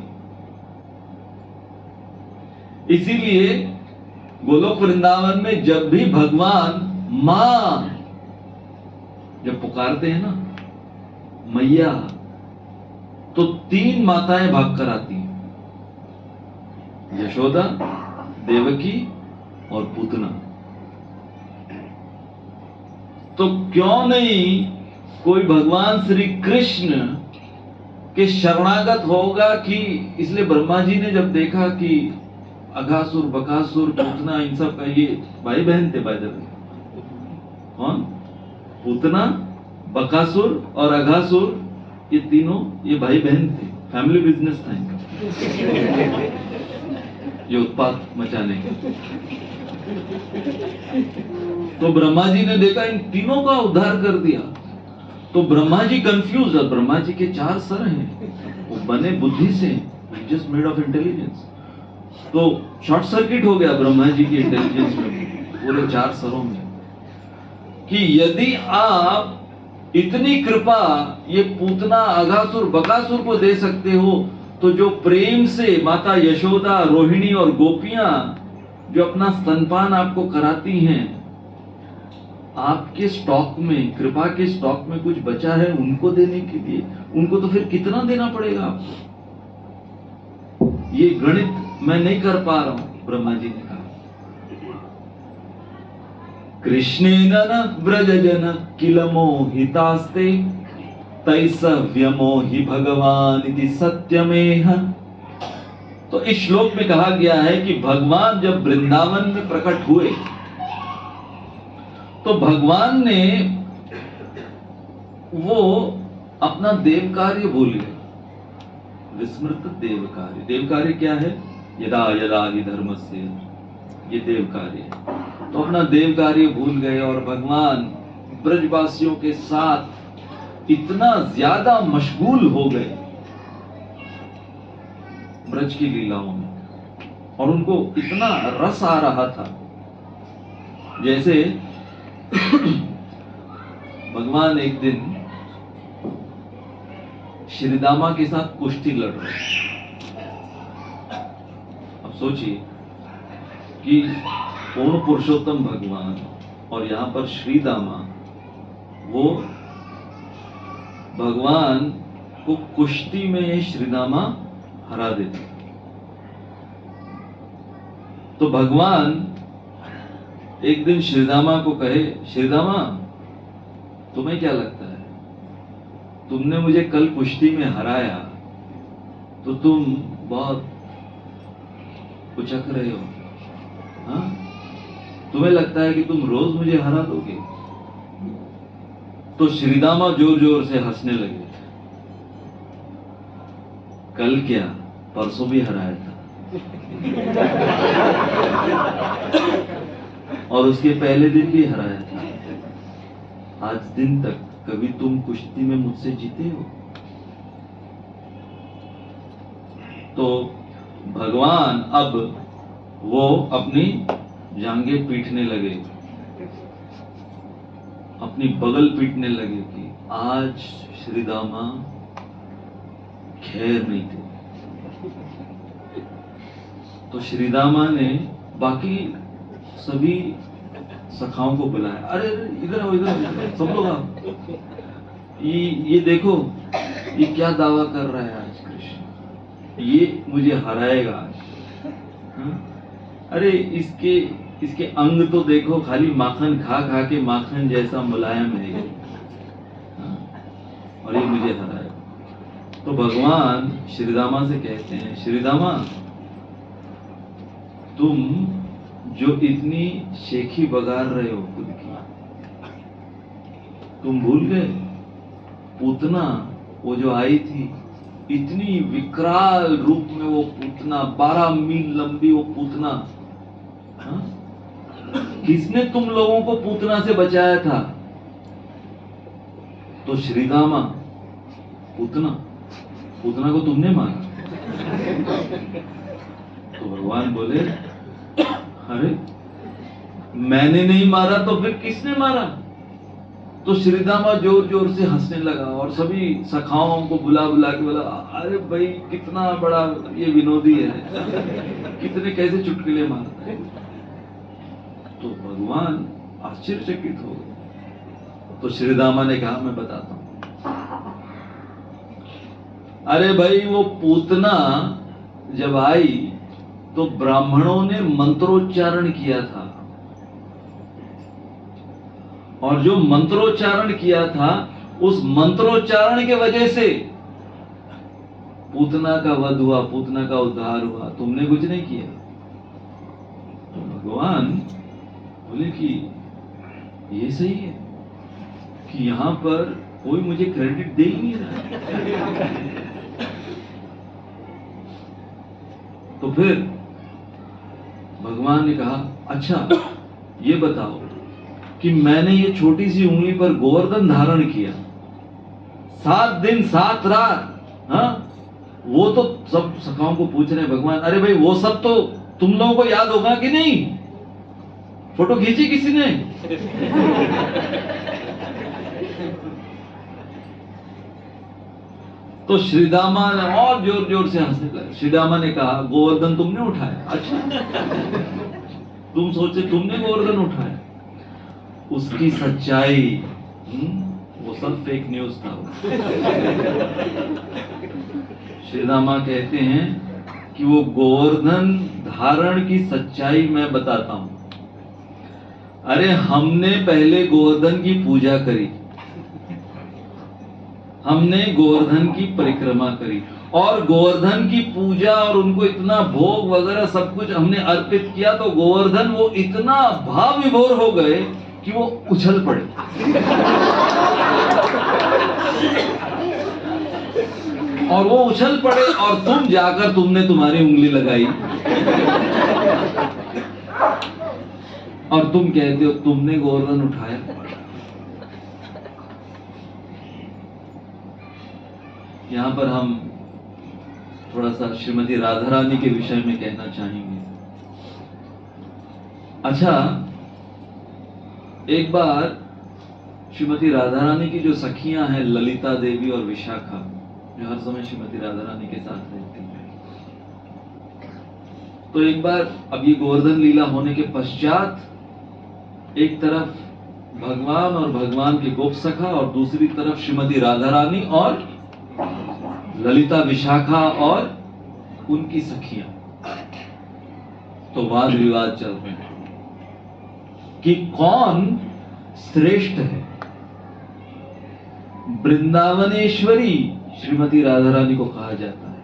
इसीलिए गोलोक वृंदावन में जब भी भगवान मां जब पुकारते हैं ना, मैया, तो 3 माताएं भागकर आती हैं, यशोदा, देवकी और पूतना। तो क्यों नहीं कोई भगवान श्री कृष्ण के शरणागत होगा कि, इसलिए ब्रह्मा जी ने जब देखा कि अघासुर, बकासुर, पूतना, इन सब का ये भाई बहन थे, बाय द वे, कौन? पूतना, बकासुर और अघासुर, ये तीनों ये भाई बहन थे, फैमिली बिजनेस था इनका, ये उत्पात मचाने का। तो ब्रह्मा जी ने देखा इन तीनों का उद्धार कर दिया, तो ब्रह्मा जी कंफ्यूज है। ब्रह्मा जी के 4 सर हैं, वो बने बुद्धि से, जस्ट मेड ऑफ इंटेलिजेंस। तो शॉर्ट सर्किट हो गया ब्रह्मा जी की इंटेलिजेंस में, पूरे 4 सरों में, कि यदि आप इतनी कृपा ये पूतना, अघासुर, बकासुर को दे सकते हो, तो जो प्रेम से माता यशोदा, रोहिणी और गोपियां जो अपना स्तनपान आपको कराती हैं, आपके स्टॉक में, कृपा के स्टॉक में कुछ बचा है उनको देने के लिए, उनको तो फिर कितना देना पड़ेगा आपको? ये गणित मैं नहीं कर पा रहा हूं, ब्रह्मा जी ने कहा। कृष्णेन न व्रजजन किल मोहितास्ते तैस व्यमोहि भगवान इति सत्यमेह। तो इस श्लोक में कहा गया है कि भगवान जब वृंदावन में प्रकट हुए, तो भगवान ने वो अपना देव कार्य भूल गए। विस्मृत देव कार्य, देव कार्य क्या है? यदा यदा हि धर्मस्य, ये देव कार्य है। तो अपना देव कार्य भूल गए और भगवान ब्रजवासियों के साथ इतना ज्यादा मशगूल हो गए ब्रज की लीलाओं में, और उनको इतना रस आ रहा था, जैसे भगवान एक दिन श्रीदामा के साथ कुश्ती लड़ रहे। अब सोचिए कि पूर्ण पुरुषोत्तम भगवान और यहां पर श्रीदामा, वो भगवान को कुश्ती में श्रीदामा हरा देते। तो भगवान एक दिन श्रीदामा को कहे, श्रीदामा, तुम्हें क्या लगता है, तुमने मुझे कल कुश्ती में हराया तो तुम बहुत उचक रहे हो, हाँ? तुम्हें लगता है कि तुम रोज मुझे हरा दोगे? तो श्रीदामा जोर जोर से हंसने लगे। कल क्या, परसों भी हराया था और उसके पहले दिन भी हराया था। आज दिन तक कभी तुम कुश्ती में मुझसे जीते हो? तो भगवान अब वो अपनी जांघें पीटने लगे, अपनी बगल पीटने लगे कि आज श्रीदामा खैर नहीं थे। तो श्रीदामा ने बाकी सभी सखाओं को बुलाया, अरे इधर आओ, इधर आओ, सब लोग आओ, ये देखो, ये क्या दावा कर रहा है आज कृष्ण, ये मुझे हराएगा आज। अरे इसके अंग तो देखो, खाली माखन खा खा के माखन जैसा मुलायम है, और ये मुझे हराएगा। तो भगवान श्रीदामा से कहते हैं, श्रीदामा, तुम जो इतनी शेखी बगार रहे हो खुद की, तुम भूल गए पूतना, वो जो आई थी, इतनी विकराल रूप में वो पूतना, 12 मील लंबी वो पूतना, हाँ? किसने तुम लोगों को पूतना से बचाया था? तो श्रीदामा, पूतना को तुमने मारा? तो भगवान बोले, अरे मैंने नहीं मारा तो फिर किसने मारा? तो श्रीदामा जोर जोर से हंसने लगा और सभी सखाओं को बुला बुला के बोला, अरे भाई कितना बड़ा ये विनोदी है, कितने कैसे चुटकुले मारता है। तो भगवान आश्चर्यचकित हो गए। तो श्रीदामा ने कहा, मैं बताता हूं। अरे भाई वो पूतना जब आई तो ब्राह्मणों ने मंत्रोच्चारण किया था, और जो मंत्रोच्चारण किया था उस मंत्रोच्चारण के वजह से पूतना का वध हुआ, पूतना का उद्धार हुआ, तुमने कुछ नहीं किया। तो भगवान बोले कि ये सही है कि यहां पर कोई मुझे क्रेडिट दे ही नहीं रहा। तो फिर भगवान ने कहा, अच्छा ये बताओ कि मैंने ये छोटी सी उंगली पर गोवर्धन धारण किया 7 दिन 7 रात, हाँ, वो तो सब सखाओं को पूछ रहे हैं, भगवान अरे भाई वो सब तो तुम लोगों को याद होगा कि नहीं? फोटो खींची किसी ने? तो श्रीदामा ने और जोर जोर से हंसने लगा। श्रीदामा ने कहा, गोवर्धन तुमने उठाया? अच्छा, तुम सोचे तुमने गोवर्धन उठाया? उसकी सच्चाई, वो सब फेक न्यूज था। श्रीदामा कहते हैं कि वो गोवर्धन धारण की सच्चाई मैं बताता हूं। अरे हमने पहले गोवर्धन की पूजा करी, हमने गोवर्धन की परिक्रमा करी, और गोवर्धन की पूजा और उनको इतना भोग वगैरह सब कुछ हमने अर्पित किया, तो गोवर्धन वो इतना भाव विभोर हो गए कि वो उछल पड़े। और वो उछल पड़े और तुम जाकर तुमने तुम्हारी उंगली लगाई और तुम कहते हो तुमने गोवर्धन उठाया। यहां पर हम थोड़ा सा श्रीमती राधा रानी के विषय में कहना चाहेंगे। अच्छा, एक बार श्रीमती राधा रानी की जो सखियां हैं ललिता देवी और विशाखा, जो हर समय श्रीमती राधा रानी के साथ रहती हैं, तो एक बार अब ये गोवर्धन लीला होने के पश्चात एक तरफ भगवान और भगवान के गोप सखा और दूसरी तरफ श्रीमती राधा रानी और ललिता विशाखा और उनकी सखियां, तो वाद विवाद चल रहे हैं कि कौन श्रेष्ठ है। वृंदावनेश्वरी श्रीमती राधा रानी को कहा जाता है।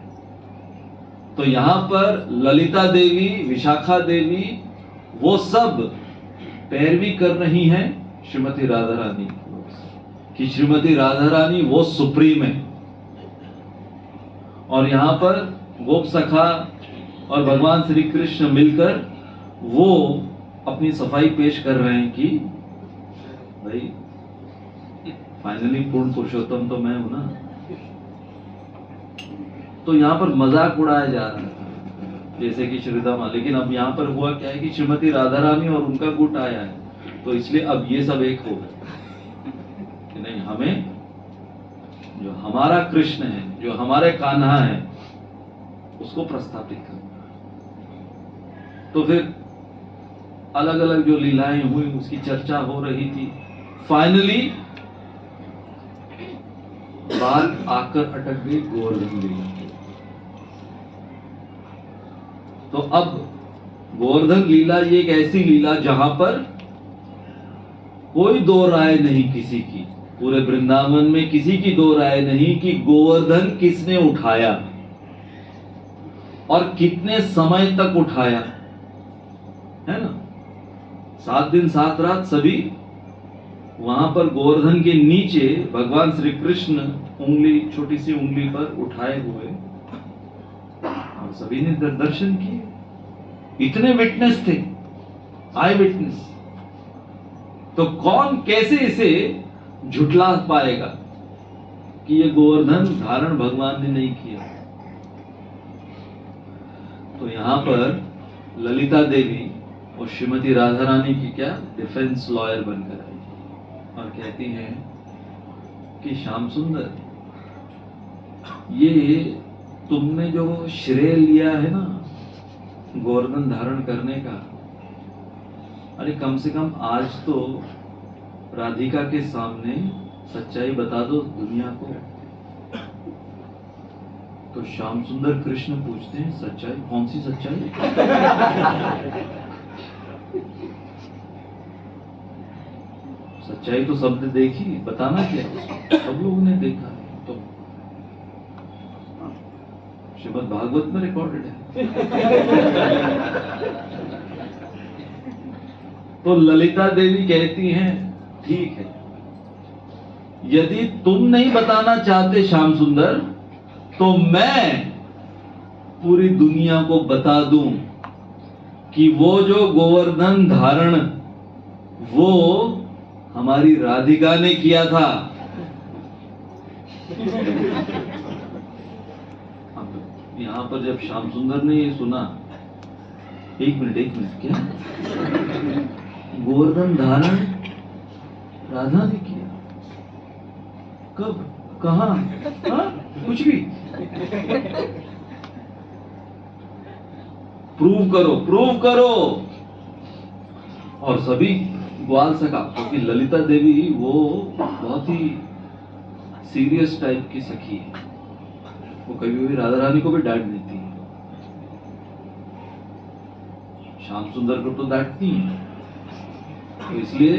तो यहां पर ललिता देवी, विशाखा देवी, वो सब पैरवी कर रही हैं श्रीमती राधा रानी कि श्रीमती राधा रानी वो सुप्रीम है, और यहां पर गोप सखा और भगवान श्री कृष्ण मिलकर वो अपनी सफाई पेश कर रहे हैं कि भाई फाइनली पूर्ण पुरुषोत्तम तो मैं हूं ना। तो यहां पर मजाक उड़ाया जा रहा था जैसे कि श्रीदामा, लेकिन अब यहां पर हुआ क्या है कि श्रीमती राधा रानी और उनका गुट आया है, तो इसलिए अब ये सब एक हो गए कि नहीं, हमें जो हमारा कृष्ण है, जो हमारे कान्हा है, उसको प्रस्थापित करना। तो फिर अलग अलग जो लीलाएं हुई उसकी चर्चा हो रही थी। फाइनली बात आकर अटक गई गोवर्धन लीला। तो अब गोवर्धन लीला ये एक ऐसी लीला जहां पर कोई दो राय नहीं किसी की, पूरे वृंदावन में किसी की दो राय नहीं कि गोवर्धन किसने उठाया और कितने समय तक उठाया, है ना। 7 दिन 7 रात सभी वहां पर गोवर्धन के नीचे भगवान श्री कृष्ण उंगली, छोटी सी उंगली पर उठाए हुए, और सभी ने दर्शन किए। इतने विटनेस थे, आई विटनेस। तो कौन कैसे इसे झुटला पाएगा कि ये गोवर्धन धारण भगवान ने नहीं किया। तो यहाँ पर ललिता देवी और श्रीमती राधा रानी की क्या डिफेंस लॉयर बनकर आई और कहती हैं कि श्याम सुंदर, ये तुमने जो श्रेय लिया है ना गोवर्धन धारण करने का, अरे कम से कम आज तो राधिका के सामने सच्चाई बता दो दुनिया को। तो श्याम सुंदर कृष्ण पूछते हैं, सच्चाई? कौन सी सच्चाई? सच्चाई तो सबने देखी, बताना क्या? सब लोगों ने देखा है, तो श्रीमद् भागवत में रिकॉर्डेड है। तो ललिता देवी कहती हैं, ठीक है, यदि तुम नहीं बताना चाहते श्याम सुंदर, तो मैं पूरी दुनिया को बता दूं कि वो जो गोवर्धन धारण वो हमारी राधिका ने किया था। यहां पर जब श्याम सुंदर ने ये सुना, एक मिनट, क्या गोवर्धन धारण राधा ने किया? कब? कहां? कुछ भी प्रूव करो। और सभी ग्वाल सखा, क्योंकि ललिता देवी वो बहुत ही सीरियस टाइप की सखी है, वो कभी भी राधा रानी को भी डांट देती है, श्याम सुंदर को तो डांटती है। तो इसलिए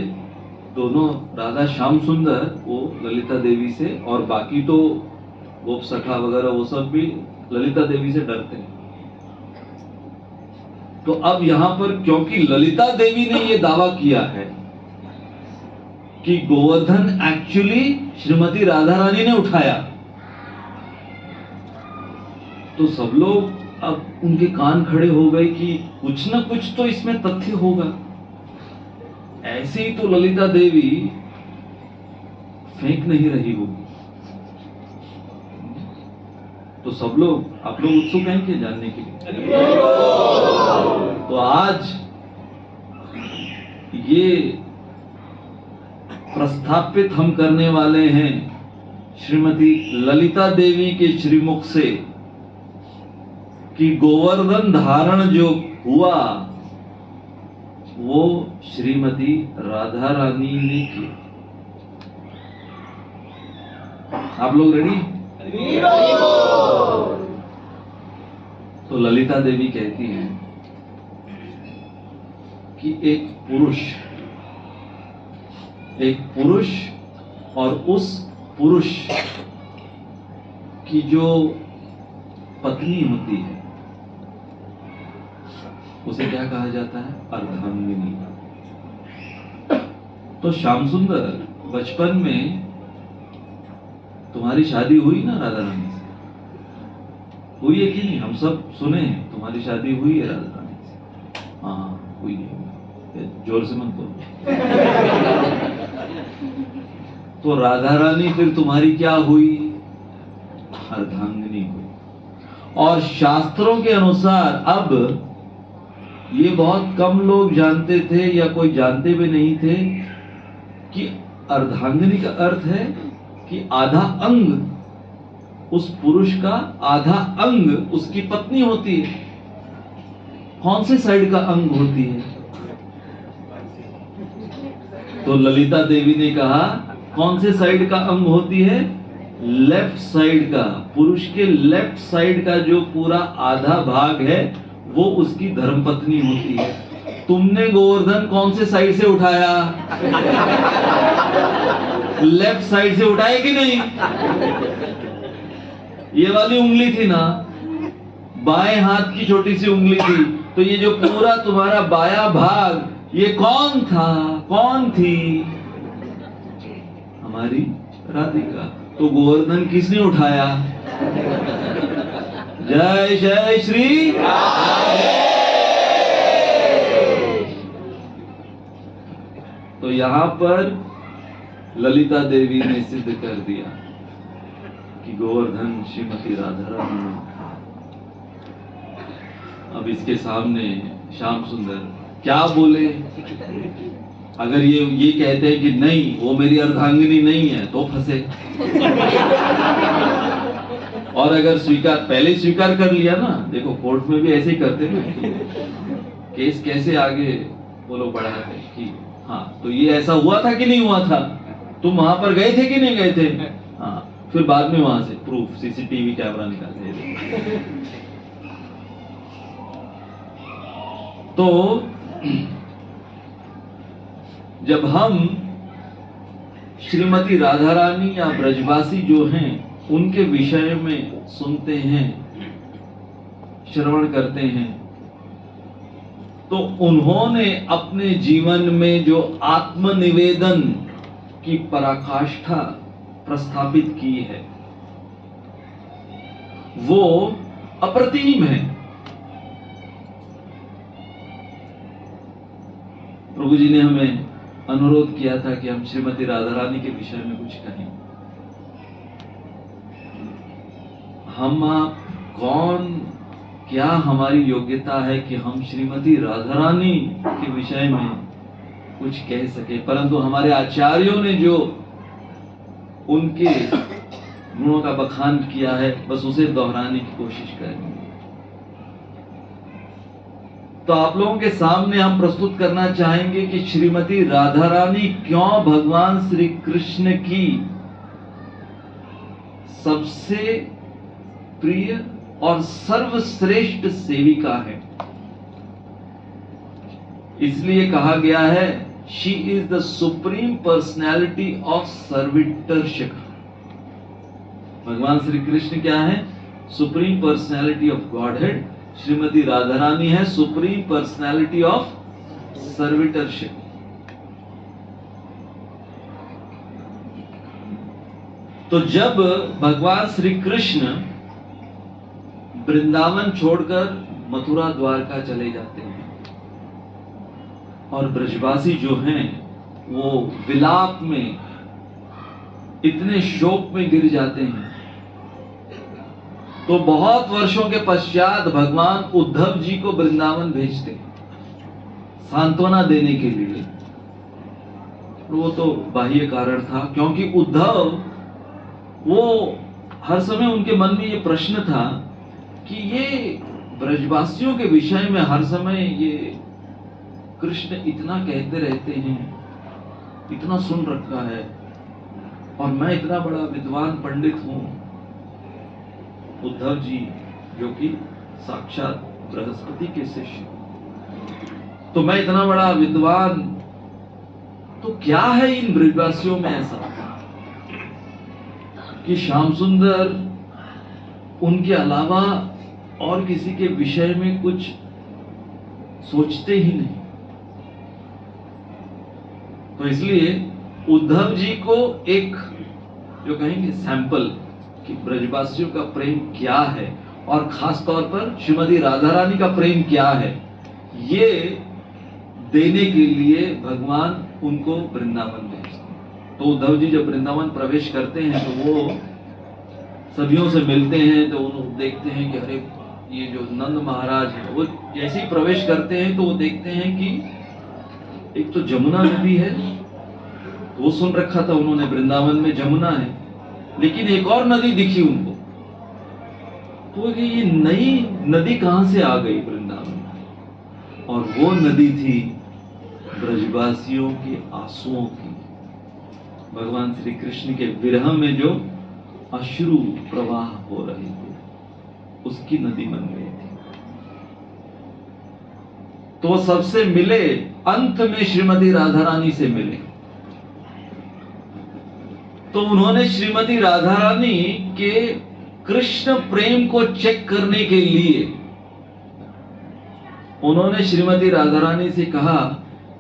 दोनों राधा श्याम सुंदर वो ललिता देवी से, और बाकी तो गोप सखा वगैरह वो सब भी ललिता देवी से डरते हैं। तो अब यहां पर क्योंकि ललिता देवी ने ये दावा किया है कि गोवर्धन एक्चुअली श्रीमती राधा रानी ने उठाया, तो सब लोग अब उनके कान खड़े हो गए कि कुछ ना कुछ तो इसमें तथ्य होगा। ऐसे ही तो ललिता देवी फेंक नहीं रही होगी। तो सब लोग, आप लोग उत्सुक हैं कि जानने के लिए? तो आज ये प्रस्थापित हम करने वाले हैं श्रीमती ललिता देवी के श्रीमुख से कि गोवर्धन धारण जो हुआ वो श्रीमती राधा रानी ने किया। आप लोग रेडी? तो ललिता देवी कहती हैं कि एक पुरुष और उस पुरुष की जो पत्नी होती है उसे क्या कहा जाता है? अर्धांगिनी। तो श्याम सुंदर, बचपन में तुम्हारी शादी हुई ना राधा रानी से? हुई है कि नहीं? हम सब सुने हैं तुम्हारी शादी हुई है राधा रानी से। हाँ, हुई है। जोर से मत बोलो। तो राधा रानी फिर तुम्हारी क्या हुई? अर्धांगिनी हुई। और शास्त्रों के अनुसार अब ये बहुत कम लोग जानते थे या कोई जानते भी नहीं थे कि अर्धांगिनी का अर्थ है कि आधा अंग, उस पुरुष का आधा अंग उसकी पत्नी होती है। कौन से साइड का अंग होती है? तो ललिता देवी ने कहा कौन से साइड का अंग होती है? लेफ्ट साइड का। पुरुष के लेफ्ट साइड का जो पूरा आधा भाग है वो उसकी धर्मपत्नी होती है। तुमने गोवर्धन कौन से साइड से उठाया? लेफ्ट साइड से उठाए कि नहीं? ये वाली उंगली थी ना, बाएं हाथ की छोटी सी उंगली थी। तो ये जो पूरा तुम्हारा बायां भाग, ये कौन था? कौन थी? हमारी राधिका। तो गोवर्धन किसने उठाया? जय जय श्री राधे। तो यहां पर ललिता देवी ने सिद्ध कर दिया कि गोवर्धन श्रीमती राधा रानी। अब इसके सामने श्याम सुंदर क्या बोले? अगर ये कहते हैं कि नहीं वो मेरी अर्धांगिनी नहीं है तो फंसे, और अगर पहले स्वीकार कर लिया ना, देखो कोर्ट में भी ऐसे ही करते ना, केस कैसे आगे वो लोग बढ़ाते कि हाँ तो ये ऐसा हुआ था कि नहीं हुआ था, तुम वहां पर गए थे कि नहीं गए थे, हाँ फिर बाद में वहां से प्रूफ सीसीटीवी कैमरा निकालते। तो जब हम श्रीमती राधा रानी या ब्रजवासी जो हैं उनके विषय में सुनते हैं, श्रवण करते हैं, तो उन्होंने अपने जीवन में जो आत्मनिवेदन की पराकाष्ठा प्रस्थापित की है वो अप्रतिम है। प्रभु जी ने हमें अनुरोध किया था कि हम श्रीमती राधा रानी के विषय में कुछ कहें। हम आप कौन, क्या हमारी योग्यता है कि हम श्रीमती राधा रानी के विषय में कुछ कह सके, परंतु हमारे आचार्यों ने जो उनके गुणों का बखान किया है बस उसे दोहराने की कोशिश करेंगे। तो आप लोगों के सामने हम प्रस्तुत करना चाहेंगे कि श्रीमती राधा रानी क्यों भगवान श्री कृष्ण की सबसे प्रिय और सर्वश्रेष्ठ सेविका है। इसलिए कहा गया है she is the supreme personality of servitorship. भगवान श्री कृष्ण क्या है? Supreme personality of godhead. Shrimati Radha Rani है सुप्रीम पर्सनैलिटी ऑफ सर्विटरशिप। तो जब भगवान श्री कृष्ण वृंदावन छोड़कर मथुरा द्वारका चले जाते हैं और ब्रजवासी जो हैं वो विलाप में, इतने शोक में गिर जाते हैं, तो बहुत वर्षों के पश्चात भगवान उद्धव जी को वृंदावन भेजते हैं सांत्वना देने के लिए। वो तो बाह्य कारण था, क्योंकि उद्धव वो हर समय उनके मन में ये प्रश्न था कि ये ब्रजवासियों के विषय में हर समय ये कृष्ण इतना कहते रहते हैं, इतना सुन रखा है, और मैं इतना बड़ा विद्वान पंडित हूं, उद्धव जी जो कि साक्षात बृहस्पति के शिष्य, तो मैं इतना बड़ा विद्वान, तो क्या है इन ब्रजवासियों में ऐसा कि श्याम सुंदर उनके अलावा और किसी के विषय में कुछ सोचते ही नहीं। तो इसलिए उद्धव जी को एक जो कहेंगे सैंपल कि ब्रजवासियों का प्रेम क्या है और खास तौर पर श्रीमती राधा रानी का प्रेम क्या है, ये देने के लिए भगवान उनको वृंदावन भेजते हैं। तो उद्धव जी जब वृंदावन प्रवेश करते हैं तो वो सभियों से मिलते हैं, तो उन्हें देखते हैं कि अरे ये जो नंद महाराज है, वो जैसे ही प्रवेश करते हैं तो वो देखते हैं कि एक तो जमुना नदी है, तो वो सुन रखा था उन्होंने वृंदावन में जमुना है, लेकिन एक और नदी दिखी उनको, तो ये नई नदी कहां से आ गई वृंदावन में? और वो नदी थी ब्रजवासियों के आंसुओं की, भगवान श्री कृष्ण के विरह में जो अश्रु प्रवाह हो रहे थे, उसकी नदी बन गई थी। तो वो सबसे मिले, अंत में श्रीमती राधा रानी से मिले। तो उन्होंने श्रीमती राधा रानी के कृष्ण प्रेम को चेक करने के लिए उन्होंने श्रीमती राधा रानी से कहा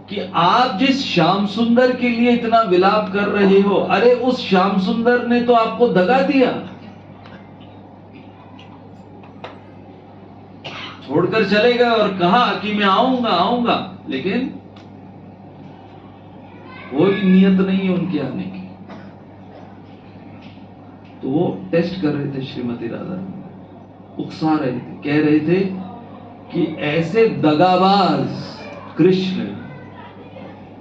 कि आप जिस श्याम सुंदर के लिए इतना विलाप कर रहे हो, अरे उस श्याम सुंदर ने तो आपको दगा दिया, छोड़कर चले गए और कहा कि मैं आऊंगा आऊंगा, लेकिन कोई नियत नहीं है उनके आने की। तो वो टेस्ट कर रहे थे श्रीमती राधा रानी, उकसा रहे थे, कह रहे थे कि ऐसे दगाबाज कृष्ण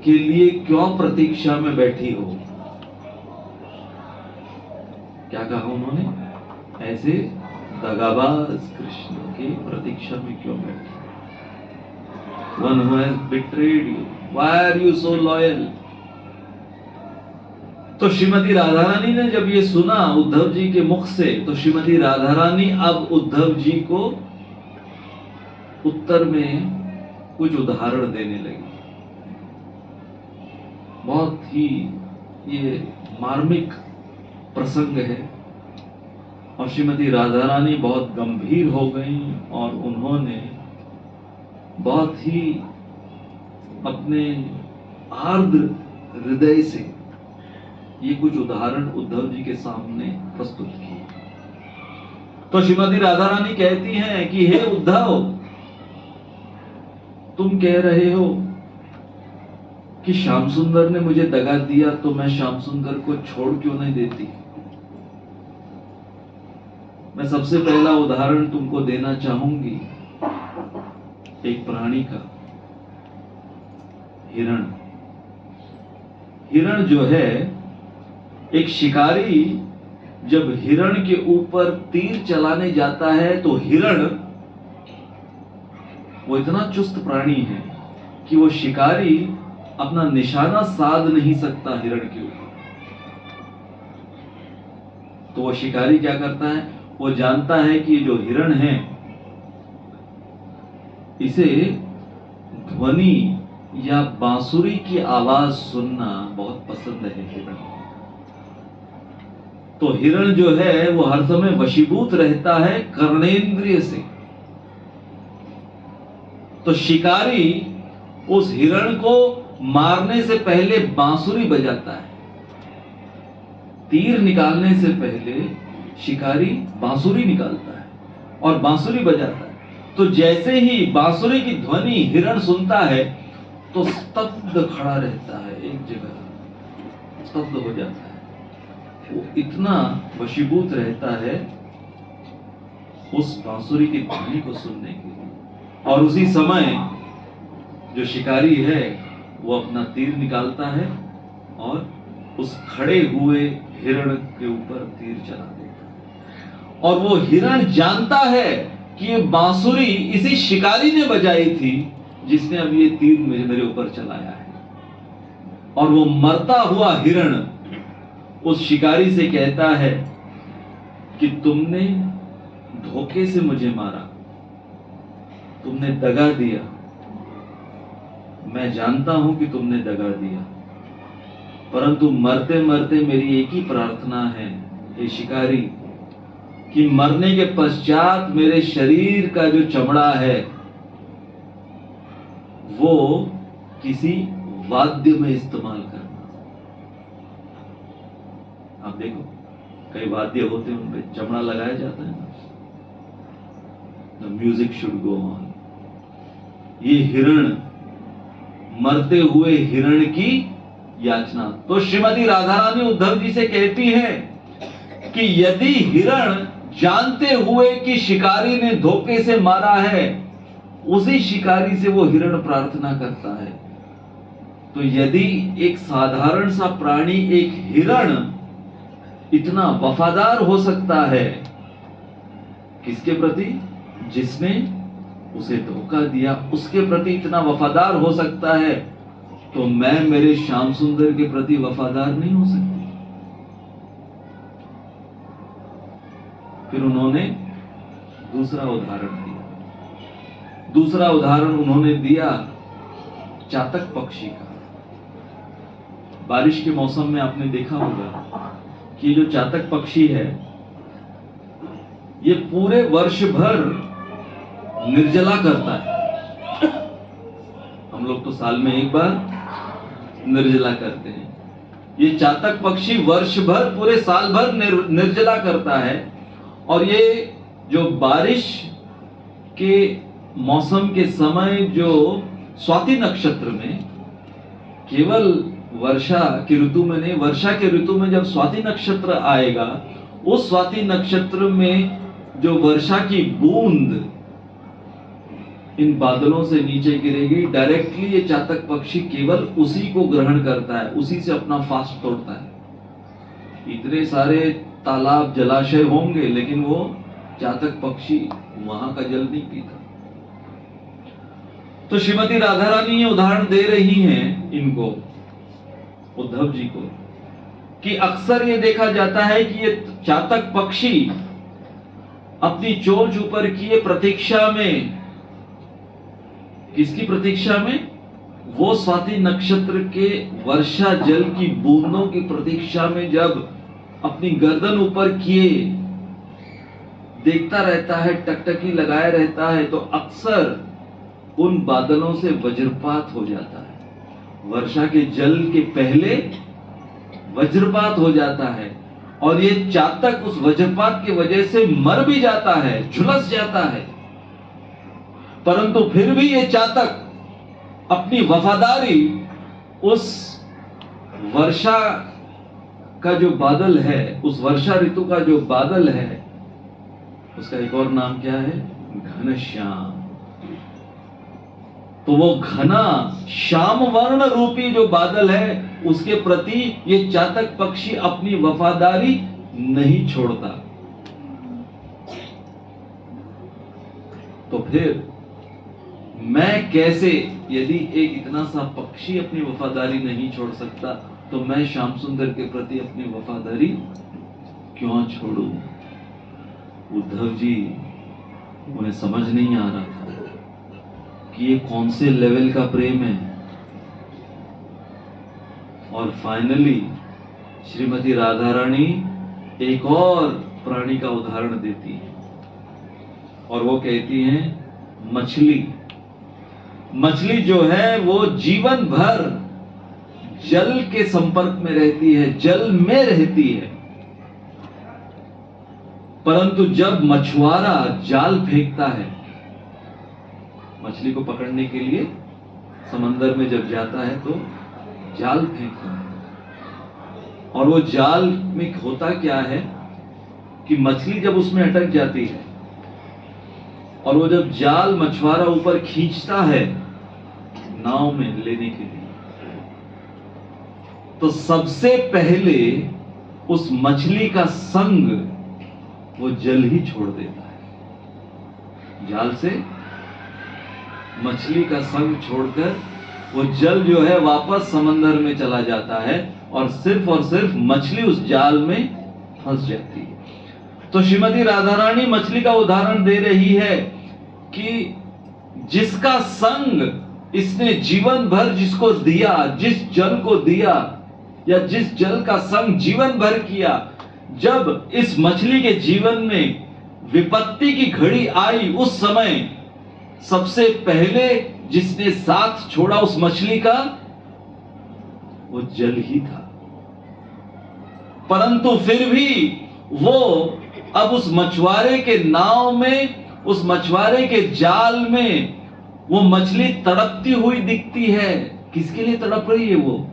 के लिए क्यों प्रतीक्षा में बैठी हो। क्या कहा उन्होंने? ऐसे दगाबाज कृष्ण की प्रतीक्षा में क्यों बैठी? One who has betrayed you, why are you so loyal? तो श्रीमती राधा रानी ने जब ये सुना उद्धव जी के मुख से, तो श्रीमती राधा रानी अब उद्धव जी को उत्तर में कुछ उदाहरण देने लगी। बहुत ही ये मार्मिक प्रसंग है और श्रीमती राधा रानी बहुत गंभीर हो गई और उन्होंने बहुत ही अपने आर्द्र हृदय से ये कुछ उदाहरण उद्धव जी के सामने प्रस्तुत किए। तो श्रीमती राधा रानी कहती हैं कि हे उद्धव, तुम कह रहे हो कि श्याम सुंदर ने मुझे दगा दिया, तो मैं श्याम सुंदर को छोड़ क्यों नहीं देती? मैं सबसे पहला उदाहरण तुमको देना चाहूंगी एक प्राणी का, हिरण। हिरण जो है, एक शिकारी जब हिरण के ऊपर तीर चलाने जाता है तो हिरण वो इतना चुस्त प्राणी है कि वो शिकारी अपना निशाना साध नहीं सकता हिरण के ऊपर। तो वो शिकारी क्या करता है, वो जानता है कि जो हिरण है इसे ध्वनि या बांसुरी की आवाज सुनना बहुत पसंद है हिरण। तो हिरण जो है वो हर समय वशीभूत रहता है कर्णेंद्रिय से। तो शिकारी उस हिरण को मारने से पहले बांसुरी बजाता है। तीर निकालने से पहले शिकारी बांसुरी निकालता है और बांसुरी बजाता है। तो जैसे ही बांसुरी की ध्वनि हिरण सुनता है तो स्तब्ध खड़ा रहता है, एक जगह स्तब्ध हो जाता है। वो इतना वशीभूत रहता है उस बांसुरी की ध्वनि को सुनने के लिए। और उसी समय जो शिकारी है वो अपना तीर निकालता है और उस खड़े हुए हिरण के ऊपर तीर चला देता है। और वो हिरण जानता है कि ये बांसुरी इसी शिकारी ने बजाई थी जिसने अब ये तीर मेरे ऊपर चलाया है। और वो मरता हुआ हिरण उस शिकारी से कहता है कि तुमने धोखे से मुझे मारा, तुमने दगा दिया, मैं जानता हूं कि तुमने दगा दिया, परंतु मरते मरते मेरी एक ही प्रार्थना है हे शिकारी, कि मरने के पश्चात मेरे शरीर का जो चमड़ा है वो किसी वाद्य में इस्तेमाल करना। आप देखो कई वाद्य होते हैं, उनपे चमड़ा लगाया जाता है ना, the music should go on. ये हिरण, मरते हुए हिरण की याचना। तो श्रीमती राधा रानी उद्धव जी से कहती है कि यदि हिरण जानते हुए कि शिकारी ने धोखे से मारा है, उसी शिकारी से वो हिरण प्रार्थना करता है, तो यदि एक साधारण सा प्राणी, एक हिरण इतना वफादार हो सकता है किसके प्रति? जिसने उसे धोखा दिया, उसके प्रति इतना वफादार हो सकता है, तो मैं मेरे श्याम सुंदर के प्रति वफादार नहीं हो सकती। फिर उन्होंने दूसरा उदाहरण दिया। दूसरा उदाहरण उन्होंने दिया चातक पक्षी का। बारिश के मौसम में आपने देखा होगा कि जो चातक पक्षी है ये पूरे वर्ष भर निर्जला करता है। हम लोग तो साल में एक बार निर्जला करते हैं, ये चातक पक्षी वर्ष भर, पूरे साल भर निर्जला करता है। और ये जो बारिश के मौसम के समय जो स्वाति नक्षत्र में, केवल वर्षा की ऋतु में नहीं, वर्षा के ऋतु में जब स्वाति नक्षत्र आएगा उस स्वाति नक्षत्र में जो वर्षा की बूंद इन बादलों से नीचे गिरेगी, डायरेक्टली ये चातक पक्षी केवल उसी को ग्रहण करता है, उसी से अपना फास्ट तोड़ता है। इतने सारे तालाब जलाशय होंगे लेकिन वो चातक पक्षी वहां का जल नहीं पीता। तो श्रीमती राधा रानी ये उदाहरण दे रही हैं इनको, उद्धव जी को, कि अक्सर ये देखा जाता है कि ये चातक पक्षी अपनी चोंच ऊपर किए प्रतीक्षा में, किसकी प्रतीक्षा में? वो स्वाति नक्षत्र के वर्षा जल की बूंदों की प्रतीक्षा में जब अपनी गर्दन ऊपर किए देखता रहता है, टकटकी लगाए रहता है, तो अक्सर उन बादलों से वज्रपात हो जाता है। वर्षा के जल के पहले वज्रपात हो जाता है और ये चातक उस वज्रपात की वजह से मर भी जाता है, झुलस जाता है। परंतु फिर भी ये चातक अपनी वफादारी उस वर्षा का जो बादल है, उस वर्षा ऋतु का जो बादल है, उसका एक और नाम क्या है? घनश्याम। तो वो घना श्याम वर्ण रूपी जो बादल है, उसके प्रति ये चातक पक्षी अपनी वफादारी नहीं छोड़ता। तो फिर मैं कैसे, यदि एक इतना सा पक्षी अपनी वफादारी नहीं छोड़ सकता, तो मैं श्याम सुंदर के प्रति अपनी वफादारी क्यों छोड़ूं? उद्धव जी, उन्हें समझ नहीं आ रहा था कि ये कौन से लेवल का प्रेम है। और फाइनली श्रीमती राधा रानी एक और प्राणी का उदाहरण देती है और वो कहती हैं मछली। मछली जो है वो जीवन भर जल के संपर्क में रहती है, जल में रहती है, परंतु जब मछुआरा जाल फेंकता है मछली को पकड़ने के लिए, समंदर में जब जाता है तो जाल फेंकता है, और वो जाल में होता क्या है कि मछली जब उसमें अटक जाती है और वो जब जाल मछुआरा ऊपर खींचता है नाव में लेने के लिए, तो सबसे पहले उस मछली का संग वो जल ही छोड़ देता है। जाल से मछली का संग छोड़कर वो जल जो है वापस समंदर में चला जाता है और सिर्फ मछली उस जाल में फंस जाती है। तो श्रीमती राधा रानी मछली का उदाहरण दे रही है कि जिसका संग इसने जीवन भर जिसको दिया, जिस जल को दिया या जिस जल का संग जीवन भर किया, जब इस मछली के जीवन में विपत्ति की घड़ी आई, उस समय सबसे पहले जिसने साथ छोड़ा उस मछली का वो जल ही था। परंतु फिर भी वो अब उस मछुआरे के नाव में, उस मछुआरे के जाल में वो मछली तड़पती हुई दिखती है। किसके लिए तड़प रही है? वो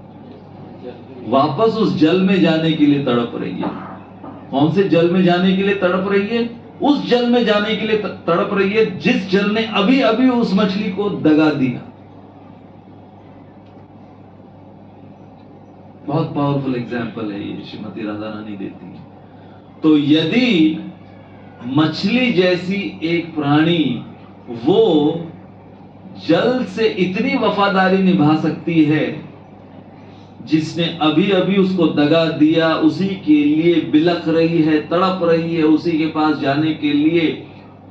वापस उस जल में जाने के लिए तड़प रही है। कौन से जल में जाने के लिए तड़प रही है? उस जल में जाने के लिए तड़प रही है जिस जल ने अभी अभी उस मछली को दगा दिया। बहुत पावरफुल एग्जाम्पल है ये, श्रीमती राधा रानी देती है। तो यदि मछली जैसी एक प्राणी वो जल से इतनी वफादारी निभा सकती है, जिसने अभी अभी उसको दगा दिया, उसी के लिए बिलख रही है, तड़प रही है उसी के पास जाने के लिए,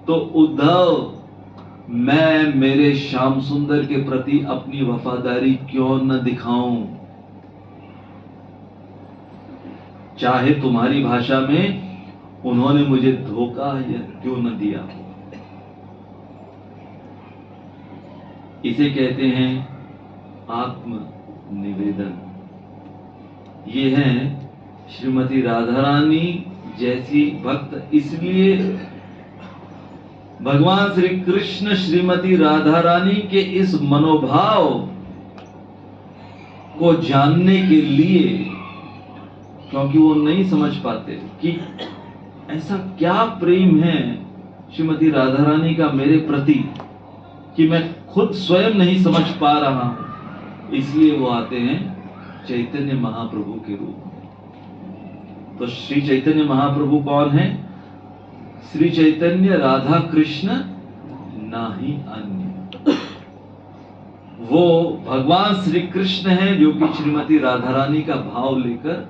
तो उद्धव मैं मेरे श्याम सुंदर के प्रति अपनी वफादारी क्यों न दिखाऊं? चाहे तुम्हारी भाषा में उन्होंने मुझे धोखा या क्यों न दिया। इसे कहते हैं आत्म निवेदन। ये है श्रीमती राधा रानी जैसी भक्त। इसलिए भगवान श्री कृष्ण श्रीमती राधा रानी के इस मनोभाव को जानने के लिए, क्योंकि वो नहीं समझ पाते कि ऐसा क्या प्रेम है श्रीमती राधा रानी का मेरे प्रति कि मैं खुद स्वयं नहीं समझ पा रहा हूं। इसलिए वो आते हैं चैतन्य महाप्रभु के रूप में। तो श्री चैतन्य महाप्रभु कौन है? श्री चैतन्य राधा कृष्ण नाही अन्य। वो भगवान श्री कृष्ण है जो कि श्रीमती राधा रानी का भाव लेकर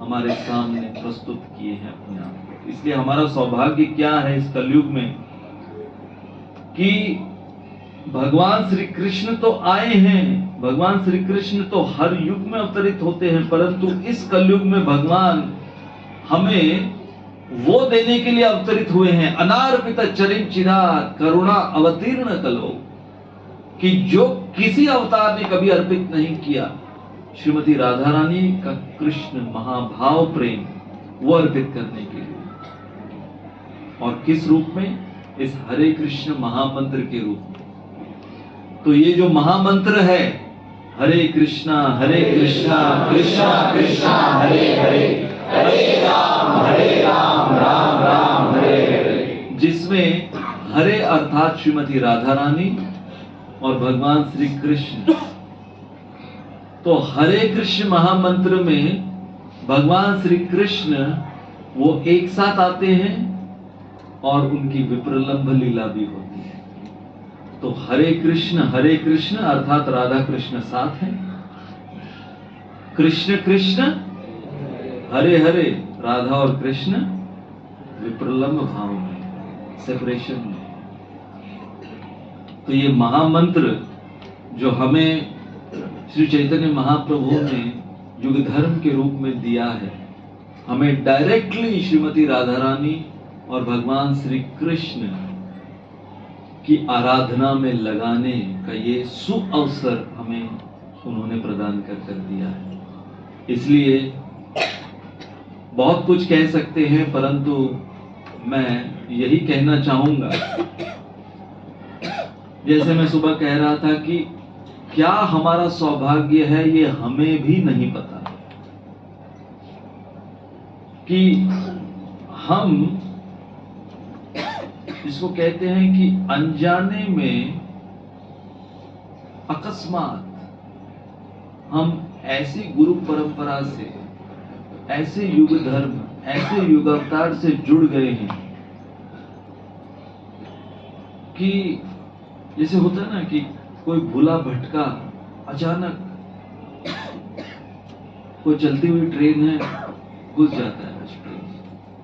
हमारे सामने प्रस्तुत किए हैं अपने आप को। इसलिए हमारा सौभाग्य क्या है इस कलयुग में कि भगवान श्री कृष्ण तो आए हैं, भगवान श्री कृष्ण तो हर युग में अवतरित होते हैं, परंतु इस कलयुग में भगवान हमें वो देने के लिए अवतरित हुए हैं, अनार्पित चरिम चिरात करुणा अवतीर्ण कलो, कि जो किसी अवतार ने कभी अर्पित नहीं किया, श्रीमती राधा रानी का कृष्ण महाभाव प्रेम वो अर्पित करने के लिए। और किस रूप में? इस हरे कृष्ण महामंत्र के रूप में। तो ये जो महामंत्र है हरे कृष्णा कृष्णा कृष्णा हरे हरे, हरे राम राम हरे हरे, जिसमें हरे अर्थात श्रीमती राधा रानी और भगवान श्री कृष्ण। तो हरे कृष्ण महामंत्र में भगवान श्री कृष्ण वो एक साथ आते हैं और उनकी विप्रलंभ लीला भी होती है। तो हरे कृष्ण अर्थात राधा कृष्ण साथ हैं, कृष्ण कृष्ण हरे हरे, राधा और कृष्ण विप्रलंभ भाव में, सेपरेशन में। तो ये महामंत्र जो हमें श्री चैतन्य महाप्रभु ने युग धर्म के रूप में दिया है, हमें डायरेक्टली श्रीमती राधा रानी और भगवान श्री कृष्ण की आराधना में लगाने का ये सुअवसर हमें उन्होंने प्रदान कर दिया है। इसलिए बहुत कुछ कह सकते हैं, परंतु मैं यही कहना चाहूंगा, जैसे मैं सुबह कह रहा था कि क्या हमारा सौभाग्य है ये हमें भी नहीं पता कि हम इसको कहते हैं कि अनजाने में अकस्मात हम ऐसी गुरु परंपरा से, ऐसे युग धर्म, ऐसे युग अवतार से जुड़ गए हैं कि जैसे होता है ना कि कोई भूला भटका अचानक कोई चलती हुई ट्रेन है घुस जाता है उस ट्रेन,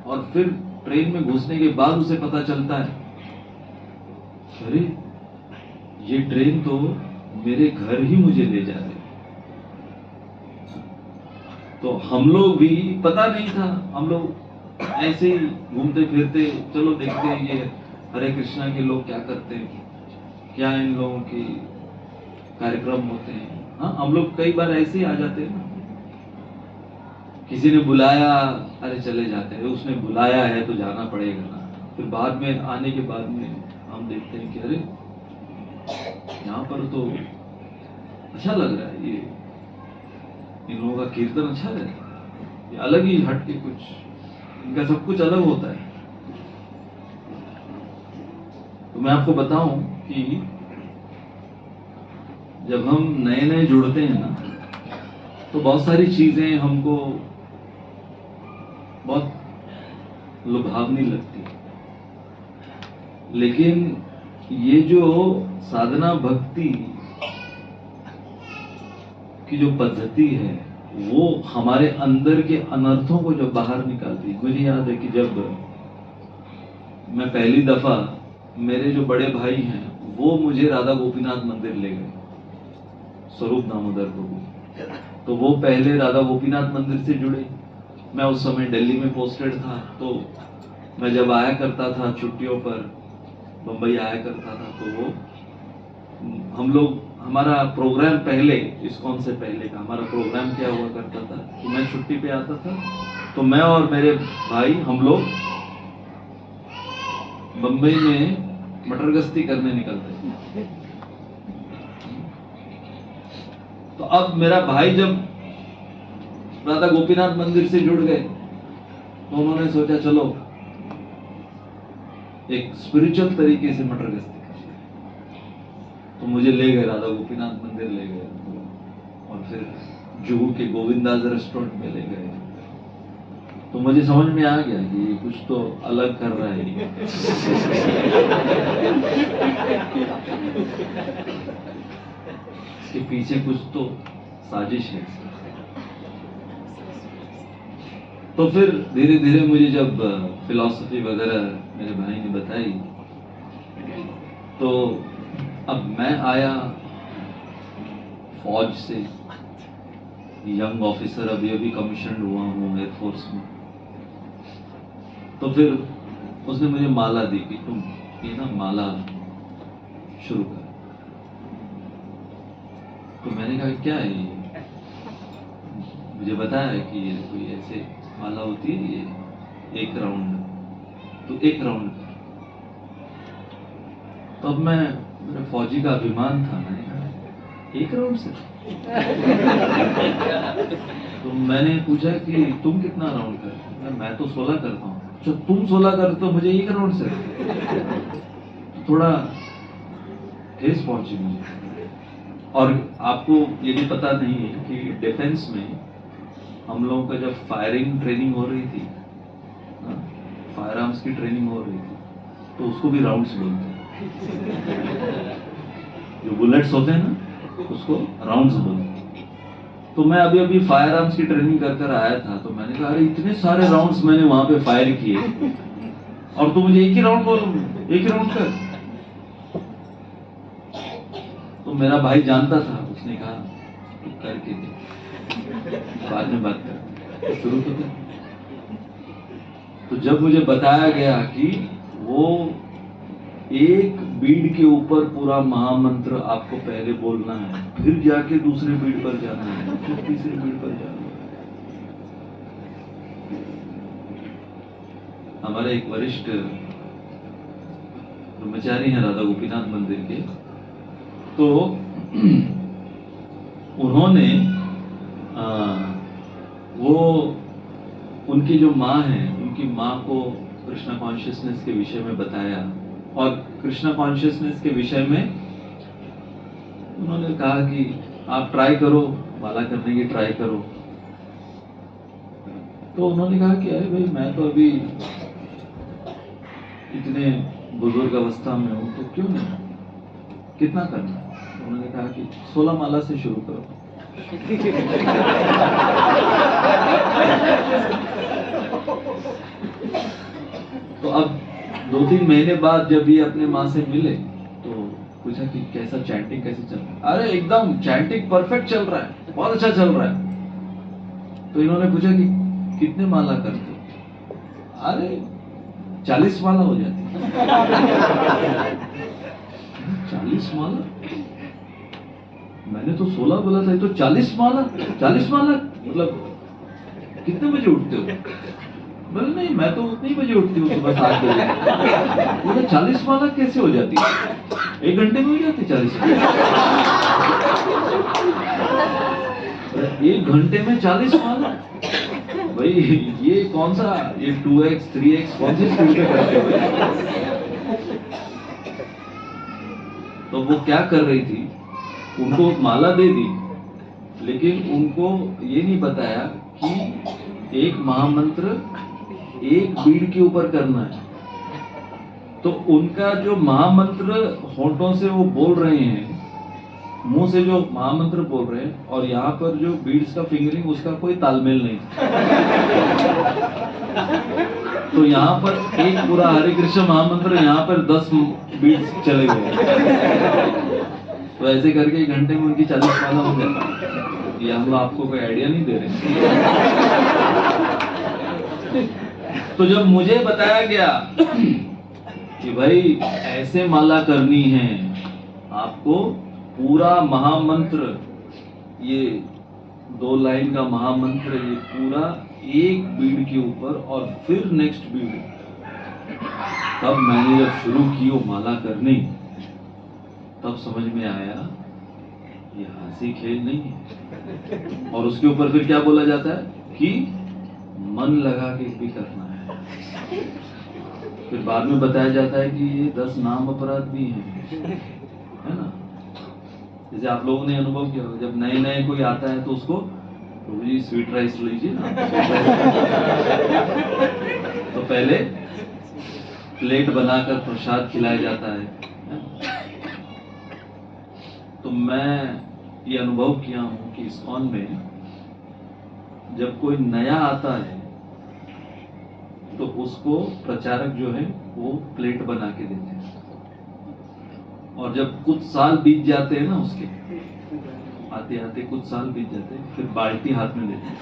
और फिर ट्रेन में घुसने के बाद उसे पता चलता है अरे ये ट्रेन तो मेरे घर ही मुझे ले जा रही। तो हम लोग भी पता नहीं था, हम लोग ऐसे ही घूमते फिरते चलो देखते हैं ये हरे कृष्णा के लोग क्या करते हैं, क्या इन लोगों के कार्यक्रम होते हैं। हाँ, हम लोग कई बार ऐसे ही आ जाते हैं ना, किसी ने बुलाया अरे चले जाते हैं, उसने बुलाया है तो जाना पड़ेगा ना। फिर बाद में आने के बाद में हम देखते हैं कि अरे यहाँ पर तो अच्छा लग रहा है, ये इन लोगों का कीर्तन अच्छा है, ये अलग ही हट के कुछ, इनका सब कुछ अलग होता है। तो मैं आपको बताऊं कि जब हम नए नए जुड़ते हैं ना, तो बहुत सारी चीजें हमको बहुत लुभावनी लगती है, लेकिन ये जो साधना भक्ति की जो पद्धति है वो हमारे अंदर के अनर्थों को जब बाहर निकालती है। मुझे याद है कि जब मैं पहली दफा, मेरे जो बड़े भाई हैं वो मुझे राधा गोपीनाथ मंदिर ले गए, स्वरूप दामोदर प्रभु। तो वो पहले राधा गोपीनाथ मंदिर से जुड़े। मैं उस समय दिल्ली में पोस्टेड था, तो मैं जब आया करता था छुट्टियों पर, बंबई आया करता था, तो वो हम लोग, हमारा प्रोग्राम पहले, इस्कॉन से पहले का हमारा प्रोग्राम क्या हुआ करता था कि मैं छुट्टी पे आता था तो मैं और मेरे भाई हम लोग बंबई में मटर गश्ती करने निकलते थे। तो अब मेरा भाई जब राधा गोपीनाथ मंदिर से जुड़ गए तो उन्होंने सोचा चलो एक स्पिरिचुअल तरीके से मटर गश्ती कर रहे हैं। तो मुझे ले गए राधा गोपीनाथ मंदिर ले गए और फिर जुहू के गोविंदास रेस्टोरेंट में ले गए। तो मुझे समझ में आ गया कि ये कुछ तो अलग कर रहा है ये। इसके पीछे कुछ तो साजिश है। तो फिर धीरे धीरे मुझे जब फिलॉसफी वगैरह मेरे भाई ने बताई, तो अब मैं आया फौज से, यंग ऑफिसर, अभी कमीशन हुआ हूँ एयरफोर्स में। तो फिर उसने मुझे माला दी कि तुम ये ना माला शुरू कर। तो मैंने कहा क्या है ये? मुझे बताया कि ये कोई ऐसे माला होती है, ये एक राउंड, तो एक राउंड। तो अब मैं, मेरे फौजी का अभिमान था, मैंने कहा एक राउंड से? तो मैंने पूछा कि तुम कितना राउंड करते हो? मैं तो 16 करता हूँ। अच्छा तुम 16 करते हो, मुझे एक राउंड से? थोड़ा ठेस पहुंची मुझे। और आपको ये भी पता नहीं है कि डिफेंस में हम लोगों का जब फायरिंग ट्रेनिंग हो रही थी, फायर आर्म्स की ट्रेनिंग हो रही थी, तो उसको भी राउंड्स बोलते हैं। जो बुलेट्स होते हैं ना, उसको राउंड्स बोलते हैं। तो मैं अभी फायर आर्म्स की ट्रेनिंग कर आया था, तो मैंने कहा अरे इतने सारे राउंड्स मैंने वहां पे फायर किए और तू मुझे एक ही राउंड बोल, एक ही राउंड कर। तो मेरा भाई जानता था, उसने कहा तू करके दे, बाद में बात कर, शुरू तो कर। तो जब मुझे बताया गया कि वो एक बीड के ऊपर पूरा महामंत्र आपको पहले बोलना है, फिर जाके दूसरे बीड पर जाना है, फिर तीसरे बीड पर जाना है। हमारे एक वरिष्ठ ब्रह्मचारी हैं राधा गोपीनाथ मंदिर के, तो उन्होंने वो उनकी जो माँ है, उनकी माँ को कृष्णा कॉन्शियसनेस के विषय में बताया, और कृष्णा कॉन्शियसनेस के विषय में उन्होंने कहा कि आप ट्राई करो, माला करने की ट्राई करो। तो उन्होंने कहा कि अरे भाई मैं तो अभी इतने बुजुर्ग अवस्था में हूं, तो क्यों नहीं, कितना करना? उन्होंने कहा कि 16 माला से शुरू करो। तो अब 2-3 महीने बाद जब ये अपने माँ से मिले, तो पूछा कि कैसा चैंटिंग कैसे चल रहा है? अरे एकदम चैंटिंग परफेक्ट चल रहा है, बहुत अच्छा चल रहा है। तो इन्होंने पूछा कि कितने माला करते हो? अरे 40 माला हो जाती। 40 माला? मैंने तो 16 बोला था, ये तो 40 माला। 40 माला मतलब कितने बजे उठते हो? बोले नहीं मैं तो उतनी बजे उठती हूँ, सुबह 7 बजे। बोले 40 माला कैसे हो जाती है? 1 घंटे में हो जाती 40 माला? 1 घंटे में 40 माला? भाई ये कौन सा, ये 2x 3x कौन सी स्पीड पे करते हो? तो वो क्या कर रही थी, उनको माला दे दी, लेकिन उनको ये नहीं बताया कि एक महामंत्र एक बीड के ऊपर करना है। तो उनका जो महामंत्र होठों से वो बोल रहे हैं, मुंह से जो महामंत्र बोल रहे हैं, और यहाँ पर जो बीड्स का फिंगरिंग, उसका कोई तालमेल नहीं। तो यहाँ पर एक पूरा हरे कृष्ण महामंत्र, यहाँ पर 10 बीड्स चले गए। तो ऐसे करके 1 घंटे में उनकी 40 माला हो जाती। ये हम आपको कोई आइडिया नहीं दे रहे। तो जब मुझे बताया गया कि भाई ऐसे माला करनी है, आपको पूरा महामंत्र, ये 2 लाइन का महामंत्र, ये पूरा एक बीड के ऊपर और फिर नेक्स्ट बीड। तब मैंने जब शुरू की वो माला करनी, तब समझ में आया ये हंसी खेल नहीं है। और उसके ऊपर फिर क्या बोला जाता है कि मन लगा के भी करना है। फिर बाद में बताया जाता है कि ये 10 नाम अपराध भी हैं, है ना। जैसे आप लोगों ने अनुभव किया होगा, जब नए नए कोई आता है तो उसको प्रभु जी स्वीट राइस लीजिए ना, तो पहले प्लेट बनाकर प्रसाद खिलाया जाता है। तो मैं ये अनुभव किया हूं कि इस्कॉन में जब कोई नया आता है तो उसको प्रचारक जो है वो प्लेट बना के देते हैं, और जब कुछ साल बीत जाते हैं ना, उसके आते आते कुछ साल बीत जाते हैं, फिर बाल्टी हाथ में लेते हैं।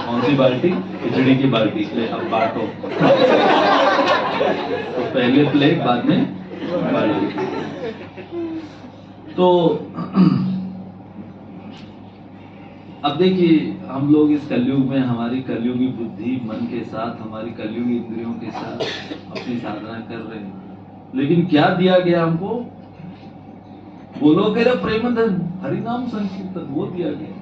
कौन सी बाल्टी? खिचड़ी की बाल्टी। ले अब बांटो। तो पहले प्लेट, बाद में बाल्टी। तो अब देखिए, हम लोग इस कलयुग में हमारी कलयुगी बुद्धि मन के साथ, हमारी कलयुगी इंद्रियों के साथ अपनी साधना कर रहे हैं, लेकिन क्या दिया गया हमको? बोलो के प्रेम धन हरिनाम संकीर्तन, वो दिया गया।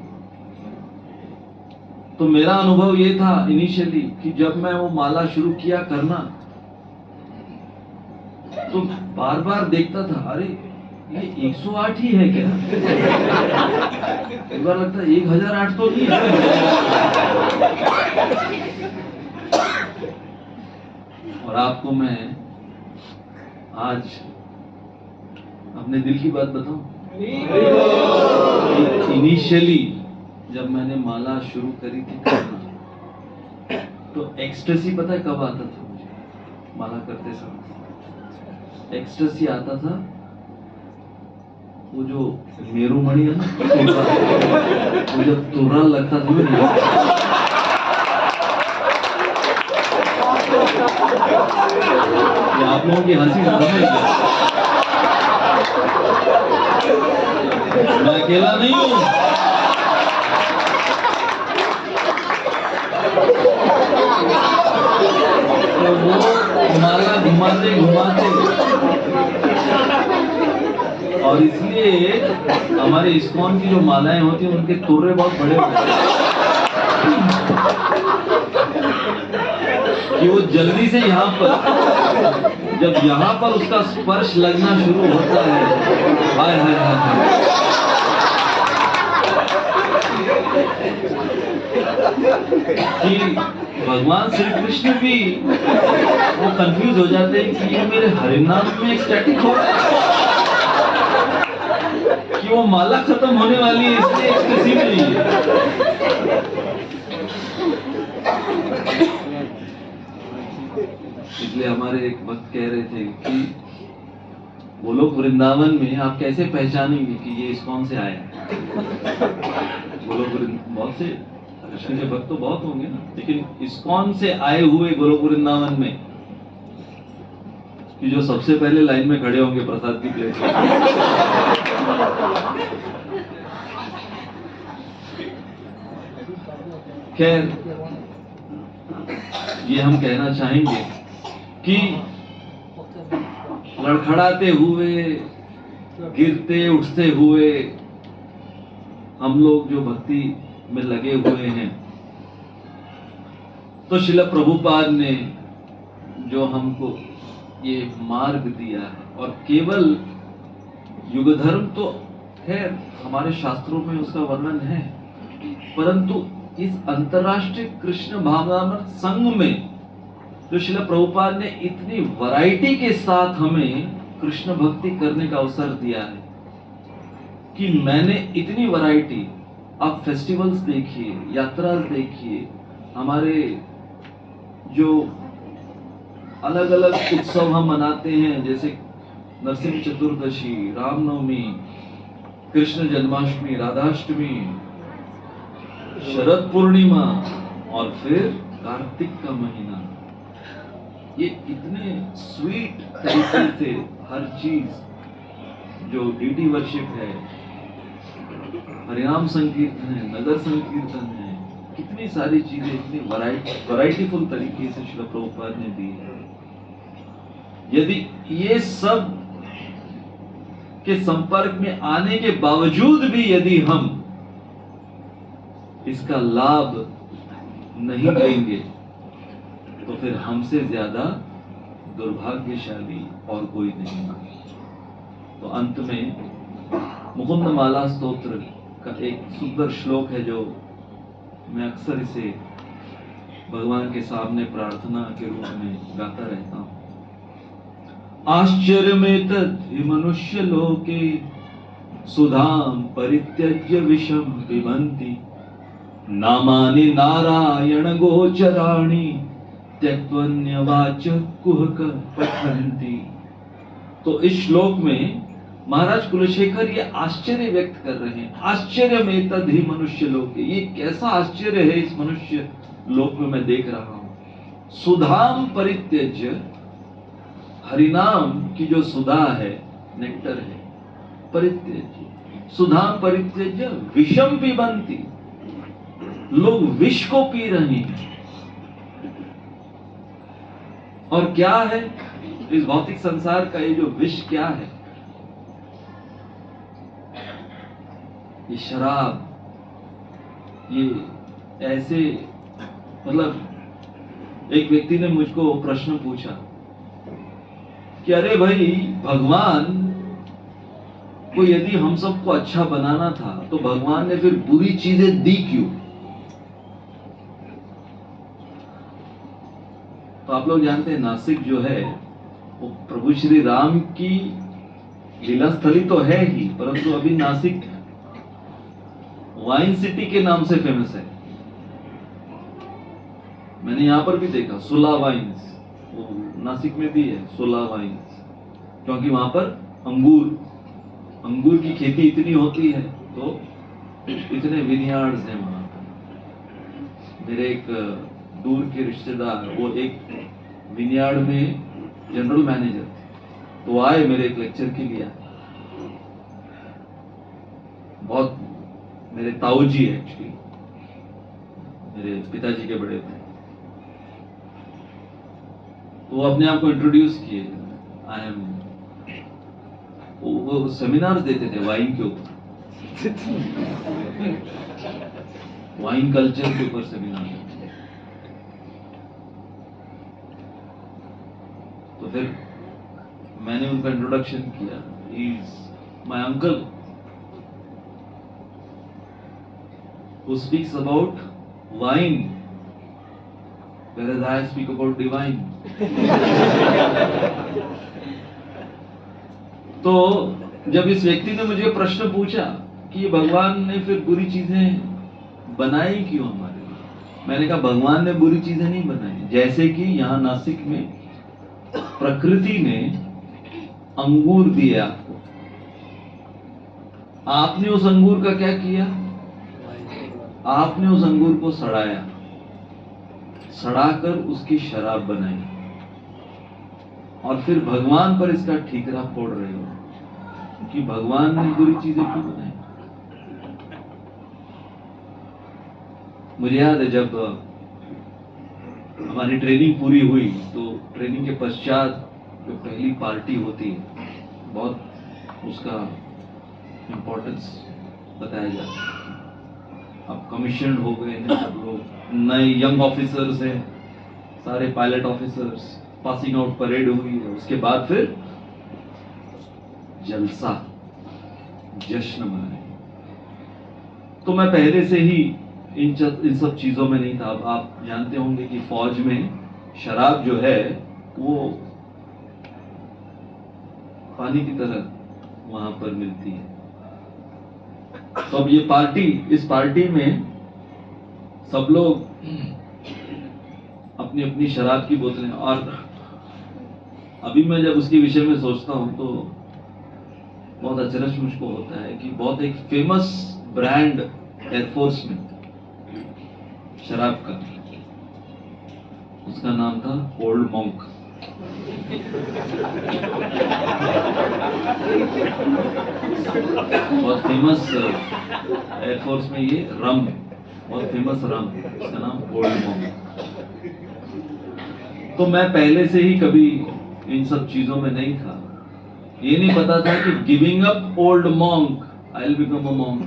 तो मेरा अनुभव ये था इनिशियली कि जब मैं वो माला शुरू किया करना, तो बार बार देखता था, अरे ये 108 ही है क्या? एक बार लगता है 1008 तो नहीं है। और आपको मैं आज अपने दिल की बात बताऊं, इनिशियली जब मैंने माला शुरू करी थी करना, तो एक्सटेसी पता है कब आता था मुझे? माला करते समय एक्सटेसी आता था, वो जो मेरुमणि है ना, वो जब तुर्रा लगता था ना, आप लोगों की हंसी मैं अकेला नहीं हूं। तो वो माला घुमाते घुमाते, और इसलिए हमारे इस्कॉन की जो मालाएं होती हैं उनके तुर्रे बहुत बड़े होते हैं कि वो जल्दी से यहाँ पर, जब यहाँ पर उसका स्पर्श लगना शुरू होता है, हाय हाय हाय, कि भगवान श्री कृष्ण भी वो कंफ्यूज हो जाते हैं कि ये मेरे हरिनाम में एक्सटैटिक हो रहा है कि वो माला खत्म होने वाली है, इसलिए एक्सटेसी में नहीं है। इसलिए हमारे एक भक्त कह रहे थे कि गोलोक वृंदावन में आप कैसे पहचानेंगे कि ये इस्कॉन से आया? गोलोक बहुत से कृष्ण के भक्त तो बहुत होंगे ना, लेकिन इस्कॉन से आए हुए गोलोक वृंदावन में कि जो सबसे पहले लाइन में खड़े होंगे प्रसाद की प्लेट। खैर, ये हम कहना चाहेंगे कि लड़खड़ाते हुए, गिरते उठते हुए हम लोग जो भक्ति में लगे हुए हैं, तो श्रील प्रभुपाद ने जो हमको ये मार्ग दिया है, और केवल युग धर्म तो है, हमारे शास्त्रों में उसका वर्णन है, परंतु इस अंतरराष्ट्रीय कृष्ण भावनामृत संघ में जो श्रील प्रभुपाद ने इतनी वैरायटी के साथ हमें कृष्ण भक्ति करने का अवसर दिया है कि मैंने इतनी वैरायटी, आप फेस्टिवल्स देखिए, यात्रा देखिए, हमारे जो अलग अलग उत्सव हम मनाते हैं, जैसे नरसिंह चतुर्दशी, रामनवमी, कृष्ण जन्माष्टमी, राधाष्टमी, शरद पूर्णिमा, और फिर कार्तिक का महीना, ये इतने स्वीट तरीके से हर चीज जो डीटी वर्शिप है, हरिनाम संकीर्तन है, नगर संकीर्तन है, कितनी सारी चीजें इतनी वैरायटीफुल तरीके से श्रील प्रभुपाद ने दी है। यदि ये सब के संपर्क में आने के बावजूद भी यदि हम इसका लाभ नहीं लेंगे तो फिर हमसे ज्यादा दुर्भाग्यशाली और कोई नहीं। तो अंत में मुकुंदमाला स्तोत्र का एक सुंदर श्लोक है जो मैं अक्सर इसे भगवान के सामने प्रार्थना के रूप में गाता रहता हूं। आश्चर्य में तद्धि मनुष्य लोके सुधाम परित्यज्य विषम पिबन्ति नामानि नारायण गोचराणि त्यक्त्वन्यवाच कुहक पठन्ति। तो इस श्लोक में महाराज कुलशेखर ये आश्चर्य व्यक्त कर रहे हैं। आश्चर्य में तद्धि मनुष्य लोके, ये कैसा आश्चर्य है इस मनुष्य लोक में मैं देख रहा हूं। सुधाम परित्यज्य, हरिनाम की जो सुधा है, नेक्टर है, परित्यज्य, सुधाम परित्यज्य विषम पिबन्ति, लोग विष को पी रहे हैं। और क्या है इस भौतिक संसार का ये जो विष क्या है? ये शराब, ये ऐसे, मतलब एक व्यक्ति ने मुझको प्रश्न पूछा कि अरे भाई, भगवान को यदि हम सबको अच्छा बनाना था तो भगवान ने फिर बुरी चीजें दी क्यों? तो आप लोग जानते हैं नासिक जो है वो प्रभु श्री राम की लीला स्थली तो है ही, परंतु अभी नासिक वाइन सिटी के नाम से फेमस है। मैंने यहां पर भी देखा सुला वाइन्स, वो नासिक में भी है सुला वाइन्स, क्योंकि वहां पर अंगूर की खेती इतनी होती है तो इतने विनियार्ड्स हैं वहां पर। मेरे एक दूर के रिश्तेदार वो एक विनियार्ड में जनरल मैनेजर थे, तो आए मेरे एक लेक्चर के लिए। बहुत मेरे ताऊजी है एक्चुअली, मेरे पिताजी के बड़े थे, तो वो अपने आप को इंट्रोड्यूस किए। आई एम, वो सेमिनार देते थे वाइन के ऊपर, वाइन कल्चर के ऊपर सेमिनार देते। तो फिर मैंने उनका इंट्रोडक्शन किया, he is my uncle who speaks about wine, whereas I speak about divine. तो जब इस व्यक्ति ने मुझे प्रश्न पूछा कि भगवान ने फिर बुरी चीजें बनाई क्यों हमारे लिए, मैंने कहा भगवान ने बुरी चीजें नहीं बनाई। जैसे कि यहाँ नासिक में प्रकृति ने अंगूर दिए आपको, आपने उस अंगूर का क्या किया? आपने उस अंगूर को सड़ाया, सड़ाकर उसकी शराब बनाई और फिर भगवान पर इसका ठीकरा फोड़ रहे हो कि भगवान ने बुरी चीजें क्यों बनाई। मुझे याद है जब हमारी ट्रेनिंग पूरी हुई तो ट्रेनिंग के पश्चात जो पहली पार्टी होती है, बहुत उसका इम्पोर्टेंस बताया जाता है। अब कमीशन हो गए हैं सब लोग, नए यंग ऑफिसर्स हैं, सारे pilot officers, passing out parade हुई है, उसके बाद फिर जलसा, जश्न मनाए। तो मैं पहले से ही इन सब चीजों में नहीं था। अब आप जानते होंगे कि फौज में शराब जो है वो पानी की तरह वहां पर मिलती है। तो अब ये पार्टी, इस पार्टी में सब लोग अपनी अपनी शराब की बोतलें, और अभी मैं जब उसके विषय में सोचता हूं तो बहुत अचरज मुझको होता है कि बहुत एक फेमस ब्रांड एयरफोर्स में शराब का, उसका नाम था ओल्ड मॉन्क। बहुत फेमस एयरफोर्स में ये रम, बहुत फेमस रम, इसका नाम ओल्ड मॉन्क। तो मैं पहले से ही कभी इन सब चीजों में नहीं था, ये नहीं पता था कि giving up old monk I will become a monk.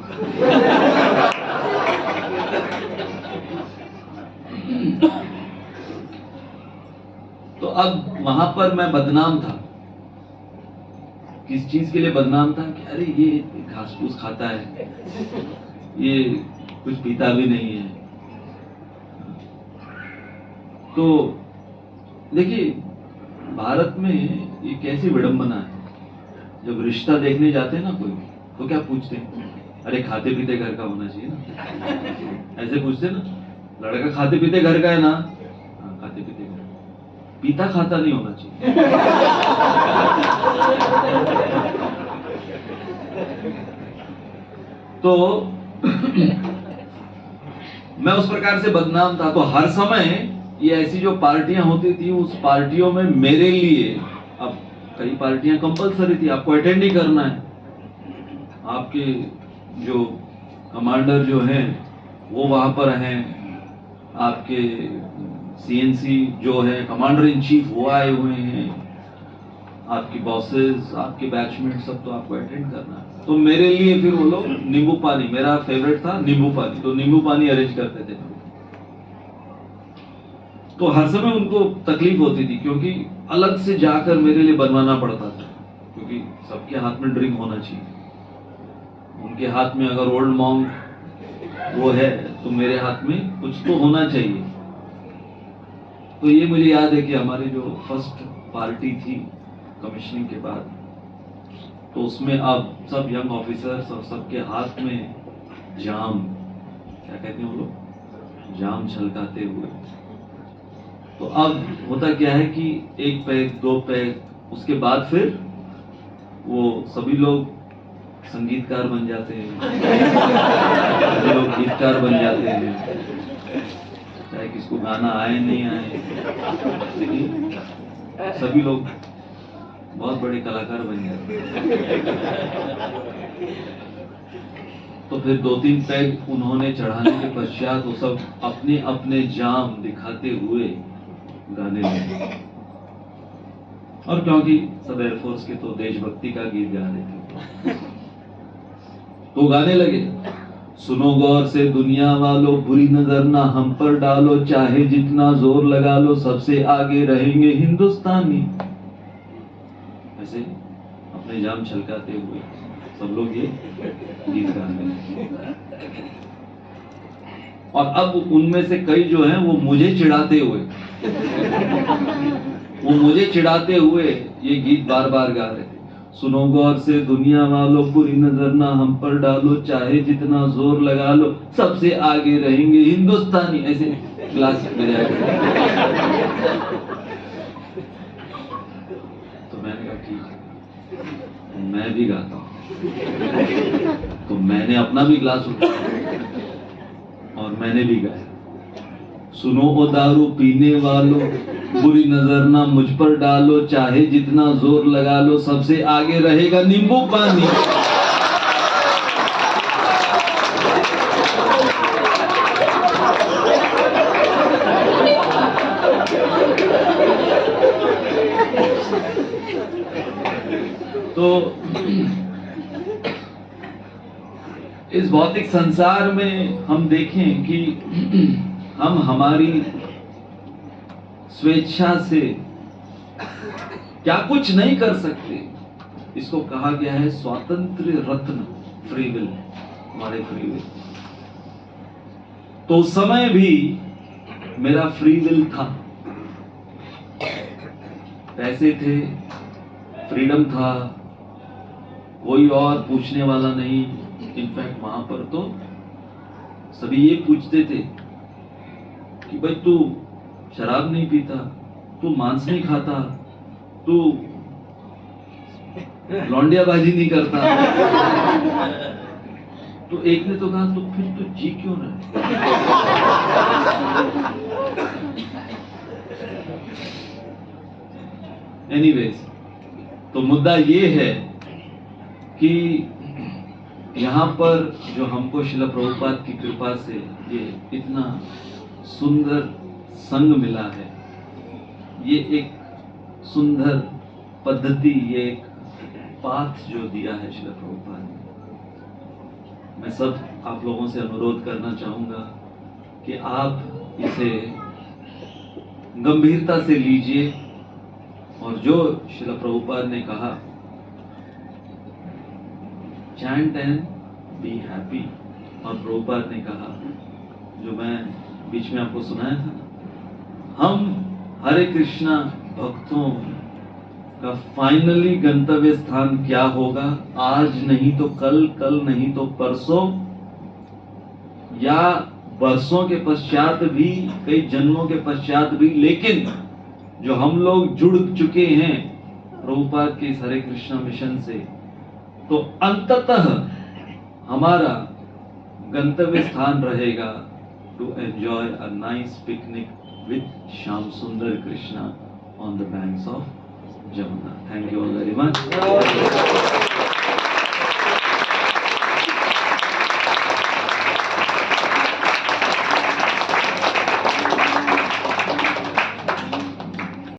तो अब वहां पर मैं बदनाम था। किस चीज के लिए बदनाम था कि अरे ये घास फूस खाता है, ये कुछ पीता भी नहीं है। तो देखिए भारत में ये कैसी विडंबना है, जब रिश्ता देखने जाते हैं ना कोई, तो क्या पूछते हैं, अरे खाते पीते घर का होना चाहिए ना, ऐसे पूछते ना, लड़का खाते पीते घर का है ना, हाँ खाते पीते घर, पीता खाता नहीं होना चाहिए। तो मैं उस प्रकार से बदनाम था। तो हर समय ये ऐसी जो पार्टियां होती थी, उस पार्टियों में मेरे लिए, अब कई पार्टियां कंपलसरी थी, आपको अटेंड ही करना है। आपके जो कमांडर जो हैं वो वहां पर हैं, आपके सीएनसी जो है कमांडर इन चीफ वो आए हुए हैं, आपकी बॉसेस, आपके बैचमेट, सब तो आपको अटेंड करना है। तो मेरे लिए फिर वो लोग नींबू पानी, मेरा फेवरेट था नींबू पानी, तो नींबू पानी अरेंज करते थे। तो हर समय उनको तकलीफ होती थी क्योंकि अलग से जाकर मेरे लिए बनवाना पड़ता था, क्योंकि सबके हाथ में ड्रिंक होना चाहिए। उनके हाथ में अगर ओल्ड मॉन्क वो है तो मेरे हाथ में कुछ तो होना चाहिए। तो ये मुझे याद है कि हमारी जो फर्स्ट पार्टी थी कमिश्निंग के बाद, तो उसमें अब सब यंग ऑफिसर्स और सबके हाथ में जाम, क्या कहते हैं वो लोग, जाम छलकाते हुए। तो अब होता क्या है कि एक पैक, दो पैक, उसके बाद फिर वो सभी लोग संगीतकार बन जाते हैं, सभी लोग गीतकार बन जाते हैं, चाहे किसको गाना आए नहीं आए, लेकिन सभी लोग बहुत बड़े कलाकार बन जाते हैं। तो फिर 2-3 पैग उन्होंने चढ़ाने के पश्चात वो सब अपने अपने जाम दिखाते हुए गाने लगे। और क्योंकि सब एयरफोर्स के तो देशभक्ति का गीत गा रहे थे, तो गाने लगे, सुनो गौर से दुनिया वालों, बुरी नजर ना हम पर डालो, चाहे जितना जोर लगा लो, सबसे आगे रहेंगे हिंदुस्तानी। ऐसे अपने जाम छलकाते हुए सब लोग ये गीत गा रहे हैं। और अब उनमें से कई जो हैं वो मुझे चिढ़ाते हुए ये गीत बार बार गा रहे थे, सुनो गौर से दुनिया वालों, बुरी नजर ना हम पर डालो, चाहे जितना जोर लगा लो, सबसे आगे रहेंगे हिंदुस्तानी। ऐसे क्लास बजाया। तो मैंने कहा ठीक है, मैं भी गाता हूं। तो मैंने अपना भी ग्लास उठाया और मैंने भी गाया, सुनो ओ दारू पीने वालों, बुरी नजर ना मुझ पर डालो, चाहे जितना जोर लगा लो, सबसे आगे रहेगा नींबू पानी। तो इस भौतिक संसार में हम देखें कि हम हमारी स्वेच्छा से क्या कुछ नहीं कर सकते। इसको कहा गया है स्वातंत्र्य रत्न, फ्री विल, हमारे फ्री विल। तो उस समय भी मेरा फ्री विल था, पैसे थे, फ्रीडम था, कोई और पूछने वाला नहीं। इनफैक्ट वहां पर तो सभी ये पूछते थे कि भाई तू शराब नहीं पीता, तू मांस नहीं खाता, तू लौंडियाबाजी नहीं करता। तो एक ने तो कहा तो फिर तू जी क्यों रहा है? एनीवेज, तो मुद्दा ये है कि यहाँ पर जो हमको श्रील प्रभुपाद की कृपा से ये इतना सुंदर संग मिला है, ये एक सुंदर पद्धति, ये एक पाथ जो दिया है श्रील प्रभुपाद ने, मैं सब आप लोगों से अनुरोध करना चाहूंगा कि आप इसे गंभीरता से लीजिए और जो श्रील प्रभुपाद ने कहा, चैंट एंड बी हैप्पी, और प्रभुपाद ने कहा जो मैं बीच में आपको सुनाया था, हम हरे कृष्णा भक्तों का फाइनली गंतव्य स्थान क्या होगा, आज नहीं तो कल, कल नहीं तो परसों, या बरसों के पश्चात भी, कई जन्मों के पश्चात भी, लेकिन जो हम लोग जुड़ चुके हैं प्रभुपाद के इस हरे कृष्णा मिशन से, तो अंततः हमारा गंतव्य स्थान रहेगा to enjoy a nice picnic with Shyam Sundar Krishna on the banks of Jamuna. Thank you all very much.